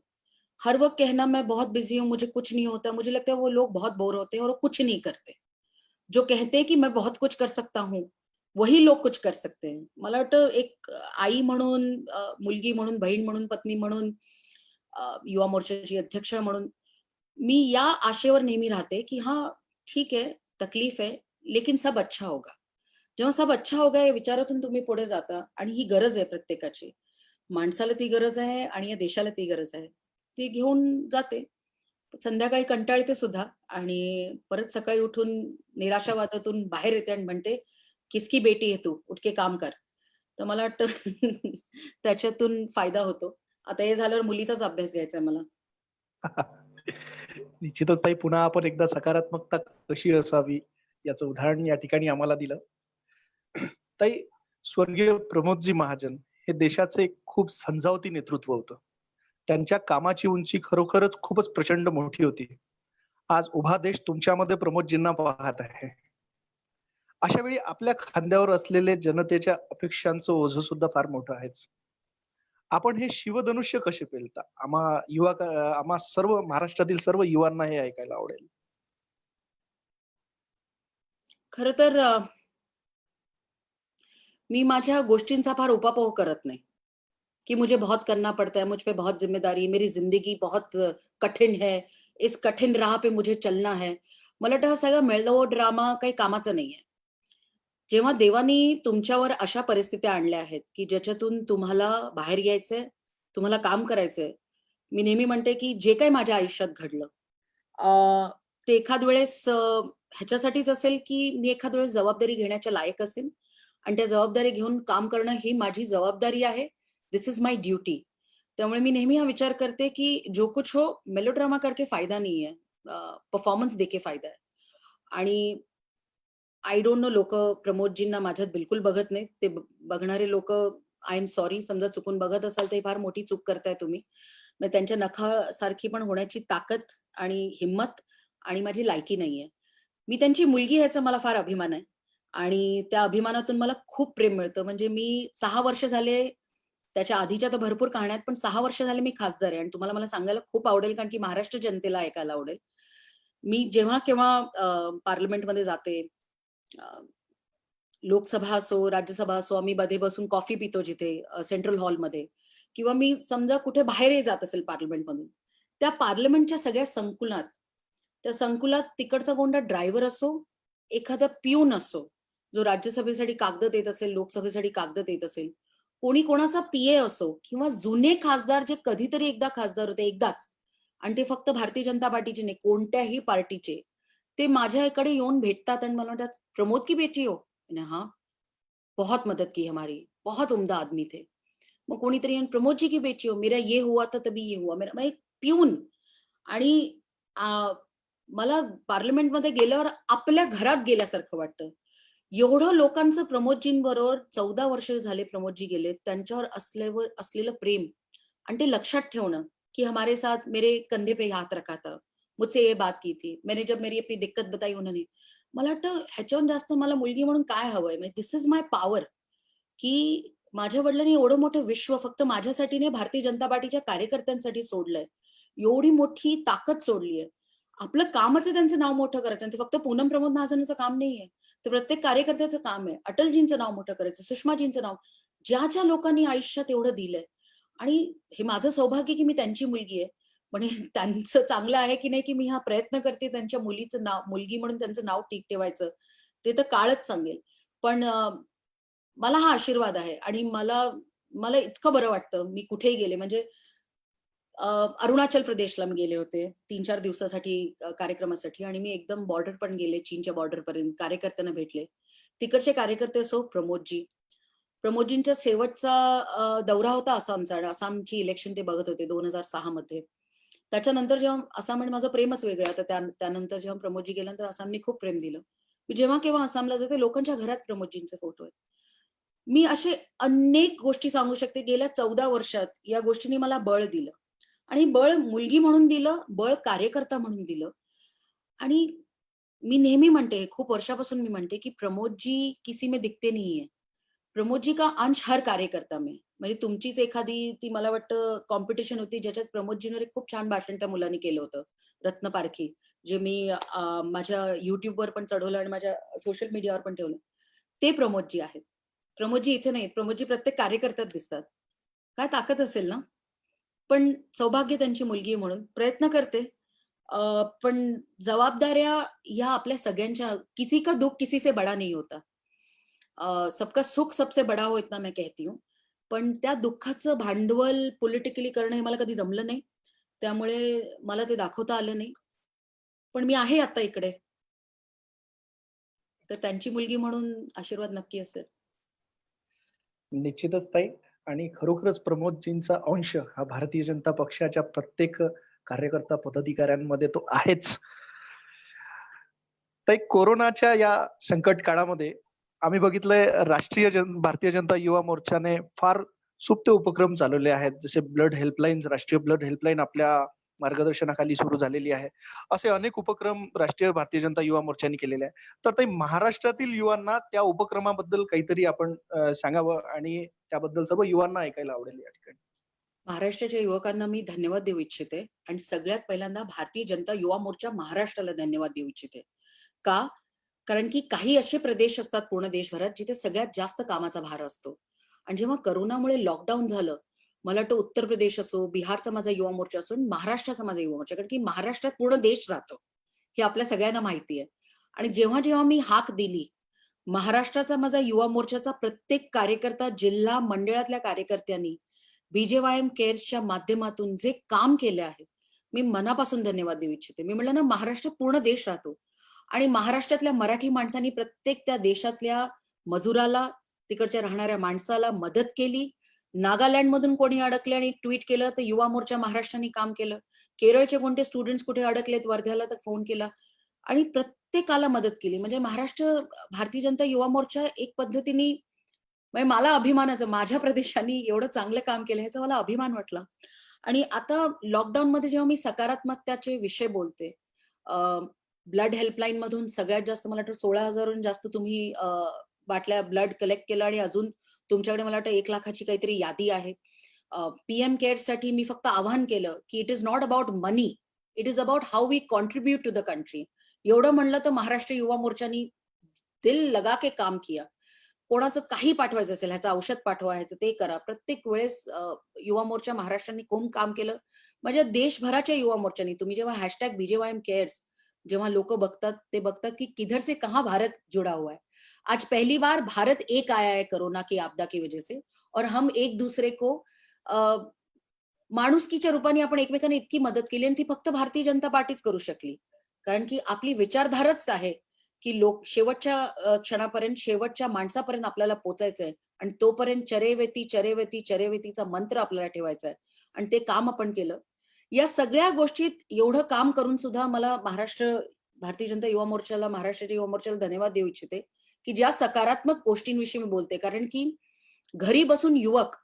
हर वक़्त कहना मैं बहुत बिज़ी हूँ, मुझे कुछ नहीं होता, मुझे लगता है वो लोग बहुत बोर होते हैं और वो कुछ नहीं करते. जो कहते हैं की मैं बहुत कुछ कर सकता हूँ, वही लोक कुछ कर सकते हैं. मला वाटतं एक आई म्हणून, मुलगी म्हणून, बहीण म्हणून, पत्नी म्हणून, युवा मोर्चाची अध्यक्ष म्हणून मी या आशेवर नेहमी राहते, की हां, ठीक है, तकलीफ है, लेकिन सब अच्छा होगा. जेव्हा सब अच्छा होगा या विचारातून तुम्ही पुढे जाता आणि ही गरज आहे प्रत्येकाची. माणसाला ती गरज आहे आणि या देशाला ती गरज आहे. ती घेऊन जाते. संध्याकाळी कंटाळते सुद्धा आणि परत सकाळी उठून निराशावादातून बाहेर येते आणि म्हणते, "किसकी बेटी है तू? उठ के काम कर." तर मला वाटतं त्याच्यातून फायदा होतो. आता हे झाल्यावर मुलीचाच अभ्यास घ्यायचा आहे मला. निश्चितच ताई, पुन्हा आपण एकदा सकारात्मकता कशी असावी याचं उदाहरण या ठिकाणी आम्हाला दिलं. ताई, स्वर्गीय प्रमोदजी महाजन हे देशाचे खूप झंझावती नेतृत्व होतं. त्यांच्या कामाची उंची खरोखरच खूपच प्रचंड मोठी होती. आज उभा देश तुमच्यामध्ये प्रमोदजींना पाहत आहे. अशा वेळी आपल्या खांद्यावर असलेले जनतेच्या अपेक्षांचं ओझं सुद्धा फार मोठं आहेच. आपण हे शिवधनुष्य कसे पेलता? आम्हा सर्व महाराष्ट्रातील सर्व युवांना हे ऐकायला आवडेल. खरं तर मी माझ्या गोष्टींचा फार उपापोह करत नाही, कि मुझे बहुत करना पड़ता है, मुझ पे बहुत ज़िम्मेदारी है, मेरी ज़िंदगी बहुत कठीण है, इस कठीण राह पे मुझे चलना है. मला वाटतं हा सगळा मेलोड्रामा काही कामाचा नाहीये. जेव्हा देवानी तुमच्यावर अशा परिस्थित्या आणल्या आहेत, की ज्याच्यातून तुम्हाला बाहेर यायचंय, तुम्हाला काम करायचंय. मी नेहमी म्हणते, की जे काही माझ्या आयुष्यात घडलं, ते एखाद वेळेस ह्याच्यासाठीच असेल, की मी एखाद वेळेस जबाबदारी घेण्याच्या लायक असेल आणि त्या जबाबदारी घेऊन काम करणं ही माझी जबाबदारी आहे. दिस इज माय ड्युटी. त्यामुळे मी नेहमी हा विचार करते, की जो कुछ हो मेलोड्रामा करके फायदा नहीं है. परफॉर्मन्स देके फायदा है. आणि आय डोंट नो लोकं प्रमोदजींना माझ्यात बिलकुल बघत नाहीत. ते बघणारे लोकं आय एम सॉरी समजा चुकून बघत असाल तर ही फार मोठी चूक करताय तुम्ही. मग त्यांच्या नखासारखी पण होण्याची ताकद आणि हिम्मत आणि माझी लायकी नाहीये. मी त्यांची मुलगी ह्याचा मला फार अभिमान आहे आणि त्या अभिमानातून मला खूप प्रेम मिळतं. म्हणजे मी 6 वर्ष झाले, त्याच्या आधीच्या तर भरपूर कहाण्या आहेत, पण 6 वर्ष झाले मी खासदार आहे आणि तुम्हाला मला सांगायला खूप आवडेल कारण की महाराष्ट्र जनतेला ऐकायला आवडेल. मी जेव्हा केव्हा पार्लमेंटमध्ये जाते, अ, लोकसभा असो, राज्यसभा असो, आम्ही मध्ये बसून कॉफी पितो जिथे सेंट्रल हॉलमध्ये किंवा मी समजा कुठे बाहेरही जात असेल पार्लमेंटमधून. त्या पार्लमेंटच्या सगळ्या संकुलात, त्या संकुलात तिकडचा कोणता ड्रायव्हर असो, एखादा पिऊन असो, जो राज्यसभेसाठी कागद देत असेल, लोकसभेसाठी कागद देत असेल, कोणी कोणाचा पी असो किंवा जुने खासदार जे कधीतरी एकदा खासदार होते, एकदाच आणि ते फक्त भारतीय जनता पार्टीचे नाही, कोणत्याही पार्टीचे. ते माझ्याकडे येऊन भेटतात आणि मला म्हणतात, "प्रमोद की बेटी हो?" मैंने हाँ, बहुत मदद की हमारी, बहुत उम्दा आदमी थे. मग कोणीतरी येऊन प्रमोद जी की बेटी हो, मेरा ये हुआ था तभी ये हुआ. मेरा मैं एक पिऊन आणि अ, मला पार्लमेंटमध्ये गेल्यावर आपल्या घरात गेल्यासारखं वाटतं. एवढं लोकांचं प्रमोदजींबरोबर 14 वर्ष झाले प्रमोदजी गेले. त्यांच्यावर असलेलं प्रेम आणि ते लक्षात ठेवणं, की हमारे साथ मेरे कंधे पे हाथ रखा था. मुझसे ये बात की थी. मैंने जब मेरी अपनी दिक्कत बताई उन्होंने. मला वाटतं ह्याच्याहून जास्त मला मुलगी म्हणून काय हवंय? म्हणजे धिस इज माय पॉवर, की माझ्या वडिलांनी एवढं मोठं विश्व फक्त माझ्यासाठी नाही, भारतीय जनता पार्टीच्या कार्यकर्त्यांसाठी सोडलंय. एवढी मोठी ताकद सोडली आहे. आपलं कामच आहे त्यांचं नाव मोठं करायचं आणि ते फक्त पूनम प्रमोद महाजनचं काम नाहीये. ते प्रत्येक कार्यकर्त्याचं काम आहे. अटलजींचं नाव मोठं करायचं, सुषमाजींचं नाव. ज्या लोकांनी आयुष्यात एवढं दिलंय आणि हे माझं सौभाग्य की मी त्यांची मुलगी आहे. पण हे त्यांचं चांगलं आहे की नाही, की मी हा प्रयत्न करते त्यांच्या मुलीचं नाव, मुलगी म्हणून त्यांचं नाव ठीक ठेवायचं. ते तर काळच सांगेल. पण मला हा आशीर्वाद आहे आणि मला मला इतकं बरं वाटतं. मी कुठेही गेले म्हणजे अ, अरुणाचल प्रदेशला मी गेले होते 3-4 दिवसासाठी, कार्यक्रमासाठी आणि मी एकदम बॉर्डर पण गेले, चीनच्या बॉर्डरपर्यंत कार्यकर्त्यांना भेटले. तिकडचे कार्यकर्ते असो, प्रमोदजी, प्रमोदजींचा शेवटचा दौरा होता आसामचा. आसामची इलेक्शन ते बघत होते 2006 मध्ये. त्याच्यानंतर जेव्हा आसाम आणि माझं प्रेमच वेगळं आहे. आता त्यानंतर जेव्हा प्रमोदजी गेल्यानंतर आसामने खूप प्रेम दिलं. मी जेव्हा केव्हा आसामला जाते लोकांच्या घरात प्रमोदजींचे फोटो आहेत. मी असे अनेक गोष्टी सांगू शकते गेल्या 14 वर्षात या गोष्टींनी मला बळ दिलं आणि बळ मुलगी म्हणून दिलं, बळ कार्यकर्ता म्हणून दिलं आणि मी नेहमी म्हणते, खूप वर्षापासून मी म्हणते, की प्रमोद जी किसी में दिखते नहीं है. प्रमोद जी का अंश हर कार्यकर्ता में. म्हणजे तुमचीच एखादी ती मला वाटतं कॉम्पिटिशन होती ज्याच्यात प्रमोदजींवर एक खूप छान भाषण त्या मुलांनी केलं होतं. रत्न पारखी. जे मी माझ्या YouTubeवर पण चढवलं आणि माझ्या सोशल मीडियावर पण ठेवलं. ते प्रमोदजी आहेत. प्रमोदजी इथे नाहीत. प्रमोदजी प्रत्येक कार्यकर्त्यात दिसतात. काय ताकद असेल ना? पण सौभाग्य त्यांची मुलगी आहे म्हणून प्रयत्न करते. पण जबाबदाऱ्या ह्या आपल्या सगळ्यांच्या किसी का दुःख किसी से बडा नहीं होता. सबका सुख सबसे बडा हो इतना मैं कहती हूँ. पण त्या दुःखाचं भांडवल पॉलिटिकली करणं हे मला कधी जमलं नाही. त्यामुळे मला ते दाखवता आलं नाही. पण मी आहे आता इकडे. तर त्यांची मुलगी म्हणून आशीर्वाद नक्की असेल. निश्चितच ताई. आणि खरोखरच प्रमोदजींचा अंश हा भारतीय जनता पक्षाच्या प्रत्येक कार्यकर्ता पदाधिकाऱ्यांमध्ये तो आहेच. ताई, कोरोनाच्या या संकट काळामध्ये आम्ही बघितलंय भारतीय जनता युवा मोर्चाने फार सुप्त उपक्रम चालवले आहेत. जसे राष्ट्रीय ब्लड हेल्पलाईन आपल्या मार्गदर्शनाखाली सुरू झालेली आहे. असे अनेक उपक्रम राष्ट्रीय भारतीय जनता युवा मोर्चाने केलेले आहे. तर ताई, महाराष्ट्रातील युवांना त्या उपक्रमाबद्दल काहीतरी आपण सांगावं आणि त्याबद्दल सर्व युवांना ऐकायला आवडेल या ठिकाणी. महाराष्ट्राच्या युवकांना मी धन्यवाद देऊ इच्छिते आणि सगळ्यात पहिल्यांदा भारतीय जनता युवा मोर्चा महाराष्ट्राला धन्यवाद देऊ इच्छिते. का? कारण की काही असे प्रदेश असतात पूर्ण देशभरात जिथे सगळ्यात जास्त कामाचा भार असतो. आणि जेव्हा कोरोनामुळे लॉकडाऊन झालं, मला वाटतं उत्तर प्रदेश असो, बिहारचा माझा युवा मोर्चा असो, आणि महाराष्ट्राचा माझा युवा मोर्चा, कारण की महाराष्ट्रात पूर्ण देश राहतो. हे आपल्या सगळ्यांना माहिती आहे. आणि जेव्हा मी हाक दिली, महाराष्ट्राचा माझा युवा मोर्चाचा प्रत्येक कार्यकर्ता, जिल्हा मंडळातल्या कार्यकर्त्यांनी बीजेवायएम केअर्सच्या माध्यमातून जे काम केले आहे, मी मनापासून धन्यवाद देऊ इच्छिते. मी म्हटलं ना, महाराष्ट्रात पूर्ण देश राहतो आणि महाराष्ट्रातल्या मराठी माणसांनी प्रत्येक त्या देशातल्या मजुराला, तिकडच्या राहणाऱ्या माणसाला मदत केली. नागालँडमधून कोणी अडकले आणि ट्विट केलं तर युवा मोर्चा महाराष्ट्राने काम केलं. केरळचे कोणते स्टुडंट्स कुठे अडकलेत वर्ध्याला तर फोन केला आणि प्रत्येकाला मदत केली. म्हणजे भारतीय जनता युवा मोर्चा एक पद्धतीने म्हणजे मला अभिमानाचं माझ्या प्रदेशाने एवढं चांगलं काम केलं ह्याचा मला अभिमान वाटला. आणि आता लॉकडाऊनमध्ये जेव्हा मी सकारात्मकताचे विषय बोलते, ब्लड हेल्पलाईन मधून सगळ्यात जास्त मला वाटतं 16,000 हून जास्त तुम्ही बाटल्या ब्लड कलेक्ट केलं आणि अजून तुमच्याकडे मला वाटतं 1,00,000ची काहीतरी यादी आहे. पीएम केअर्ससाठी मी फक्त आवाहन केलं, की it is not about money, it is about how we contribute to the country. एवढं म्हणलं तर महाराष्ट्र युवा मोर्चानी दिल लगा के काम किया. कोणाचं काही पाठवायचं असेल, ह्याचं औषध पाठवा, ह्याचं ते करा. प्रत्येक वेळेस युवा मोर्चा महाराष्ट्राने खूप काम केलं. म्हणजे देशभराच्या युवा मोर्चाने तुम्ही जेव्हा हॅशटॅग बीजेवायएम केअर्स जेव्हा लोकं बघतात, ते बघतात की किधर से कहां भारत जुड़ा हुआ है. आज पहली बार भारत एक आया है कोरोना की आपदा की वजह से और हम एक दूसरे को अ, माणुसकीच्या रूपाने आपण एकमेकांना इतकी मदत केली आणि ती फक्त भारतीय जनता पार्टीच करू शकली. कारण की आपली विचारधाराच आहे, की लोक शेवटच्या क्षणापर्यंत, शेवटच्या माणसापर्यंत आपल्याला पोहोचायचंय आणि तोपर्यंत चरेवेती, चरेवेती, चरेवेतीचा मंत्र आपल्याला ठेवायचा आहे आणि ते काम आपण केलं. या सगळ्या गोष्टीत एवढं काम करून सुद्धा मला भारतीय जनता युवा मोर्चाला, महाराष्ट्राच्या युवा मोर्चाला धन्यवाद देऊ इच्छिते, की ज्या सकारात्मक गोष्टींविषयी मी बोलते. कारण की घरी बसून युवक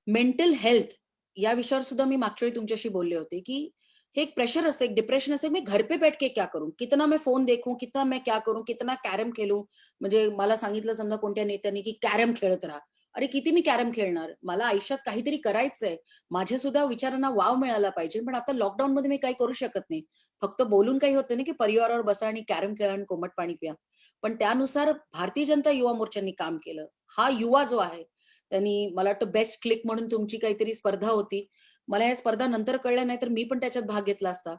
मेंटल हेल्थ या विषयावर सुद्धा मी मागच्या वेळी तुमच्याशी बोलले होते, की हे एक प्रेशर असतं, एक डिप्रेशन असतं, मैं घर पे बैठ के क्या करूं? कितना मैं फोन देखूं? कितना मैं क्या करूं? कितना कॅरम खेळू? म्हणजे मला सांगितलं समजा कोणत्या नेत्यांनी, की कॅरम खेळत राहा. अरे किती मी कॅरम खेळणार? मला आयुष्यात काहीतरी करायचंय. माझ्या सुद्धा विचारांना वाव मिळाला पाहिजे. पण आता लॉकडाऊनमध्ये मी काही करू शकत नाही. फक्त बोलून काही होत नाही, की परिवारावर बसा आणि कॅरम खेळा आणि कोमट पाणी प्या. पण त्यानुसार भारतीय जनता युवा मोर्चाने काम केलं. हा युवा जो आहे, त्यांनी मला वाटतं बेस्ट क्लिक म्हणून तुमची काहीतरी स्पर्धा होती. मला या स्पर्धा नंतर कळल्या नाही तर मी पण त्याच्यात भाग घेतला असता.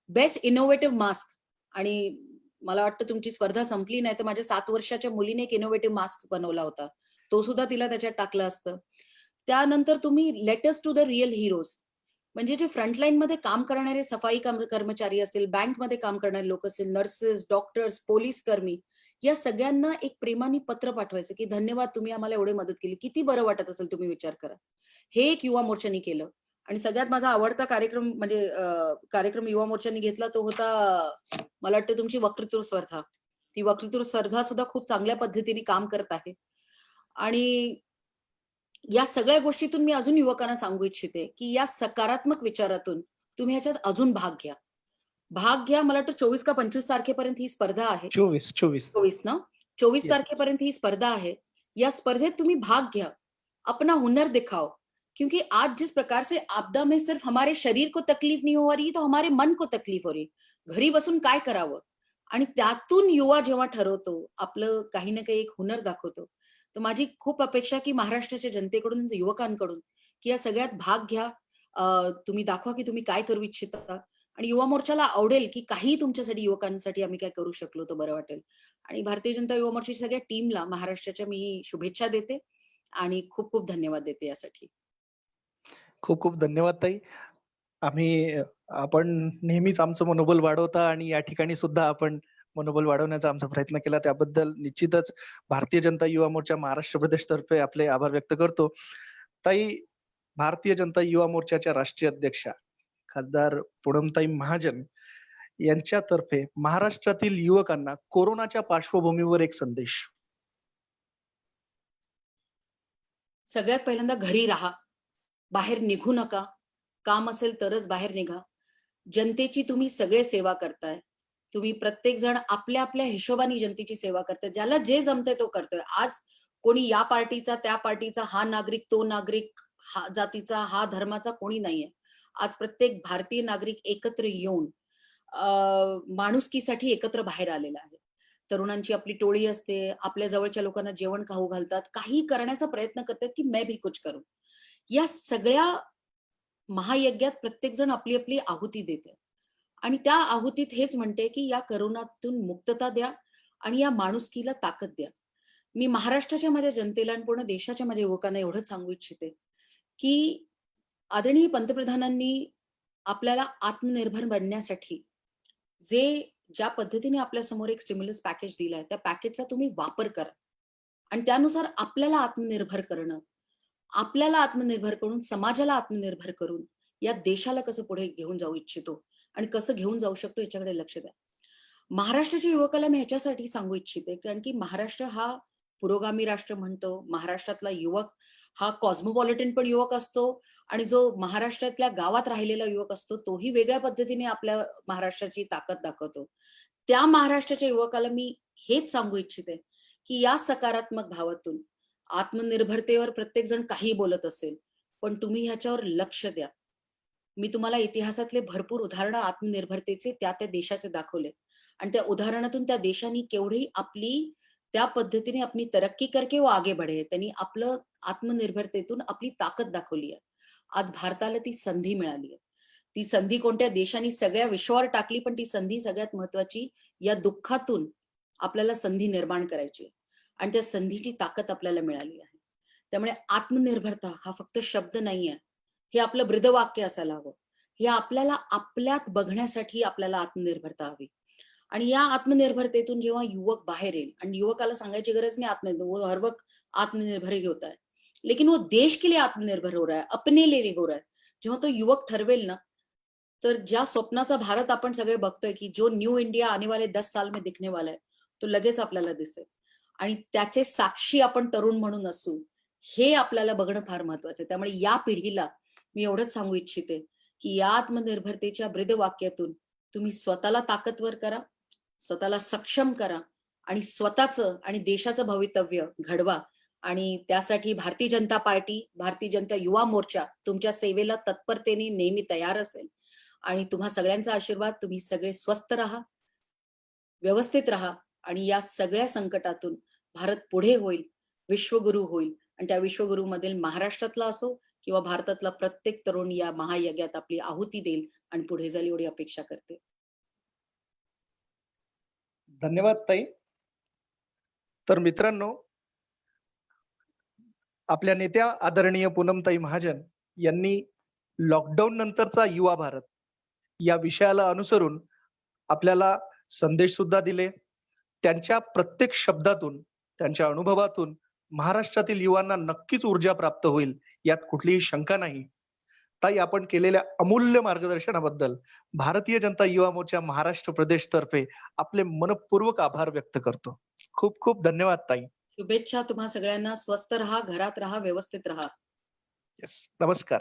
बेस्ट इनोव्हेटिव्ह मास्क आणि मला वाटतं तुमची स्पर्धा संपली नाही तर माझ्या 7 वर्षाच्या मुलीने एक इनोव्हेटिव्ह मास्क बनवला होता. तो सुद्धा तिला त्याच्यात टाकलं असतं. त्यानंतर तुम्ही let us to the real heroes म्हणजे जे फ्रंटलाईनमध्ये काम करणारे सफाई कर्मचारी असतील, बँकमध्ये काम करणारे लोक असतील, नर्सेस, डॉक्टर्स, पोलीस कर्मी या सगळ्यांना एक प्रेमाने पत्र पाठवायचं, की धन्यवाद तुम्ही आम्हाला एवढी मदत केली. किती बरं वाटत असेल तुम्ही विचार करा. हे एक युवा मोर्चाने केलं आणि सगळ्यात माझा आवडता कार्यक्रम म्हणजे कार्यक्रम युवा मोर्चाने घेतला तो होता मला वाटतं तुमची वक्तृत्व स्पर्धा. ती वक्तृत्व स्पर्धा सुद्धा खूप चांगल्या पद्धतीने काम करत आहे. आणि या सगळ्या गोष्टीतून मी अजून युवकांना सांगू इच्छिते, की या सकारात्मक विचारातून तुम्ही ह्याच्यात अजून भाग घ्या. भाग घ्या. मला वाटतं 24 का 25 तारखेपर्यंत ही स्पर्धा आहे. 24 24 ना? 24 येस. तारखेपर्यंत ही स्पर्धा है। या स्पर्धेत तुम्ही भाग घ्या। अपना हुनर दिखाओ। क्योंकि आज जिस प्रकार से आपदा में सिर्फ हमारे शरीर को तकलीफ नहीं हो रही, तो हमारे मन को तकलीफ हो रही। घरी बसून काय करावं? आणि त्यातून युवा जेव्हा ठरवतो, आपलं काही ना काही एक हुनर दाखवतो, तर माझी खूप अपेक्षा की महाराष्ट्राच्या जनतेकडून, युवकांकडून, की या सगळ्यात भाग घ्या. तुम्ही दाखवा की तुम्ही काय करू इच्छिता आणि युवा मोर्चाला आवडेल की काहीही तुमच्यासाठी युवकांसाठी आम्ही काय करू शकलो तर बरं वाटेल. आणि भारतीय जनता युवा मोर्चाच्या सगळ्या टीमला महाराष्ट्राच्या मी शुभेच्छा देते आणि खूप खूप धन्यवाद देते यासाठी. खूप खूप धन्यवाद ताई. आपण नेहमीच आमचं मनोबल वाढवता आणि या ठिकाणी सुद्धा आपण मनोबल वाढवण्याचा आमचा प्रयत्न केला. त्याबद्दल निश्चितच भारतीय जनता युवा मोर्चा महाराष्ट्र प्रदेशतर्फे आपले आभार व्यक्त करतो. ताई, भारतीय जनता युवा मोर्चाच्या राष्ट्रीय अध्यक्षा खासदार पूनमताई महाजन यांच्यातर्फे महाराष्ट्रातील युवकांना कोरोनाच्या पार्श्वभूमीवर एक संदेश. सगळ्यात पहिल्यांदा घरी राहा. बाहेर निघू नका. काम असेल तरच बाहेर निघा. जनतेची तुम्ही सगळे सेवा करताय. तुम्ही प्रत्येक जण आपल्या-आपल्या हिशोबाने जनतेची सेवा करताय. ज्याला जे जमतंय तो करतोय. आज कोणी या पार्टीचा, त्या पार्टीचा, हा नागरिक, तो नागरिक, हा जातीचा, हा धर्माचा कोणी नाहीये. आज प्रत्येक भारतीय नागरिक एकत्र येऊन माणुसकीसाठी एकत्र बाहेर आलेला आहे. तरुणांची आपली टोळी असते. आपल्या जवळच्या लोकांना जेवण खाऊ घालतात. काही करण्याचा प्रयत्न करतात, की मैं भी कुछ करूं. या सगळ्या महायज्ञात प्रत्येक जण आपली-आपली आहुती देते. आणि त्या आहुतीत हेच म्हणते, की या कोरोनातून मुक्तता द्या आणि या माणुसकीला ताकद द्या. मी महाराष्ट्राच्या माझ्या जनतेला आणि पूर्ण देशाच्या माझ्या युवकांना एवढंच सांगू इच्छिते, की आदरणीय पंतप्रधानांनी आपल्याला आत्मनिर्भर बनण्यासाठी ज्या पद्धतीने आपल्यासमोर एक स्टिम्युलस पॅकेज दिलाय, त्या पॅकेजचा तुम्ही वापर करा. आणि त्यानुसार आपल्याला आत्मनिर्भर करणं, आपल्याला आत्मनिर्भर करून, समाजाला आत्मनिर्भर करून, या देशाला कसं पुढे घेऊन जाऊ इच्छितो आणि कसं घेऊन जाऊ शकतो याच्याकडे लक्ष द्या. महाराष्ट्राच्या युवकाला मी ह्याच्यासाठी सांगू इच्छिते, कारण की महाराष्ट्र हा पुरोगामी राष्ट्र म्हणतो. महाराष्ट्रातला युवक हा कॉस्मोपॉलिटन पण युवक असतो आणि जो महाराष्ट्रातल्या गावात राहिलेला युवक असतो, तोही वेगळ्या पद्धतीने आपल्या महाराष्ट्राची ताकद दाखवतो. त्या महाराष्ट्राच्या युवकाला मी हेच सांगू इच्छिते, की या सकारात्मक भावातून आत्मनिर्भरतेवर प्रत्येक जण काही बोलत असेल, पण तुम्ही ह्याच्यावर लक्ष द्या. मी तुम्हाला इतिहासातले भरपूर उदाहरणं आत्मनिर्भरतेचे त्या देशाचे दाखवले आणि त्या उदाहरणातून त्या देशाने केवढी आपली त्या पद्धतीने अपनी तरक्की करके वो आगे बढ़े. त्यांनी आपलं आत्मनिर्भरतेतून आपली ताकद दाखवली आहे. आज भारताला ती संधी मिळाली आहे. ती संधी कोणत्या देशाने सगळ्या विश्वावर टाकली, पण ती संधी सगळ्यात महत्वाची या दुःखातून आपल्याला संधी निर्माण करायची आहे. आणि त्या संधीची ताकद आपल्याला मिळाली आहे. त्यामुळे आत्मनिर्भरता हा फक्त शब्द नाहीये. हे आपलं ब्रीदवाक्य असायला हवं. हे आपल्याला आपल्यात बघण्यासाठी आपल्याला आत्मनिर्भरता हवी. आणि या आत्मनिर्भरतेतून जेव्हा युवक बाहेर येईल आणि युवकाला सांगायची गरज नाही आत्मनिर्भर, वो हर वक्त आत्मनिर्भर ही होता है. लेकिन वो देश के लिए आत्मनिर्भर हो रहा है, अपने लिए हो रहा है. जेव्हा तो युवक ठरवेल ना, तर ज्या स्वप्नाचा भारत आपण सगळे बघतोय, की जो न्यू इंडिया आने वाले 10 साल में दिखने वाला है, तो लगेच आपल्याला दिसेल. आणि त्याचे साक्षी आपण तरुण म्हणून असू, हे आपल्याला बघणं फार महत्वाचं आहे. त्यामुळे या पिढीला मी एवढंच सांगू इच्छिते, की या आत्मनिर्भरतेच्या ब्रीदवाक्यातून तुम्ही स्वतःला ताकदवर करा, स्वतःला सक्षम करा आणि स्वतःचं आणि देशाचं भवितव्य घडवा. आणि त्यासाठी भारतीय जनता पार्टी, भारतीय जनता युवा मोर्चा तुमच्या सेवेला तत्परतेने नेहमी तयार असेल. आणि तुम्हा सगळ्यांचा आशीर्वाद, तुम्ही सगळे स्वस्थ राहा, व्यवस्थित राहा आणि या सगळ्या संकटातून भारत पुढे होईल, विश्वगुरू होईल आणि त्या विश्वगुरूमधील महाराष्ट्रातला असो किंवा भारतातला प्रत्येक तरुण या महायज्ञात आपली आहुती देईल आणि पुढे जाईल एवढी अपेक्षा करते. धन्यवाद ताई. तर मित्रांनो, आपल्या नेत्या आदरणीय पूनमताई महाजन यांनी लॉकडाऊन नंतरचा युवा भारत या विषयाला अनुसरून आपल्याला संदेश सुद्धा दिले त्यांच्या प्रत्येक शब्दातून, त्यांच्या अनुभवातून महाराष्ट्रातील युवांना नक्कीच ऊर्जा प्राप्त होईल, यात कुठलीही शंका नाही. ताई, आपण केलेल्या अमूल्य मार्गदर्शनाबद्दल भारतीय जनता युवा मोर्चा महाराष्ट्र प्रदेश तर्फे आपले मनःपूर्वक आभार व्यक्त करतो. खूप खूप धन्यवाद ताई. शुभेच्छा तुम्हा सगळ्यांना. स्वस्थ राहा, घरात राहा, व्यवस्थित राहा. येस. नमस्कार.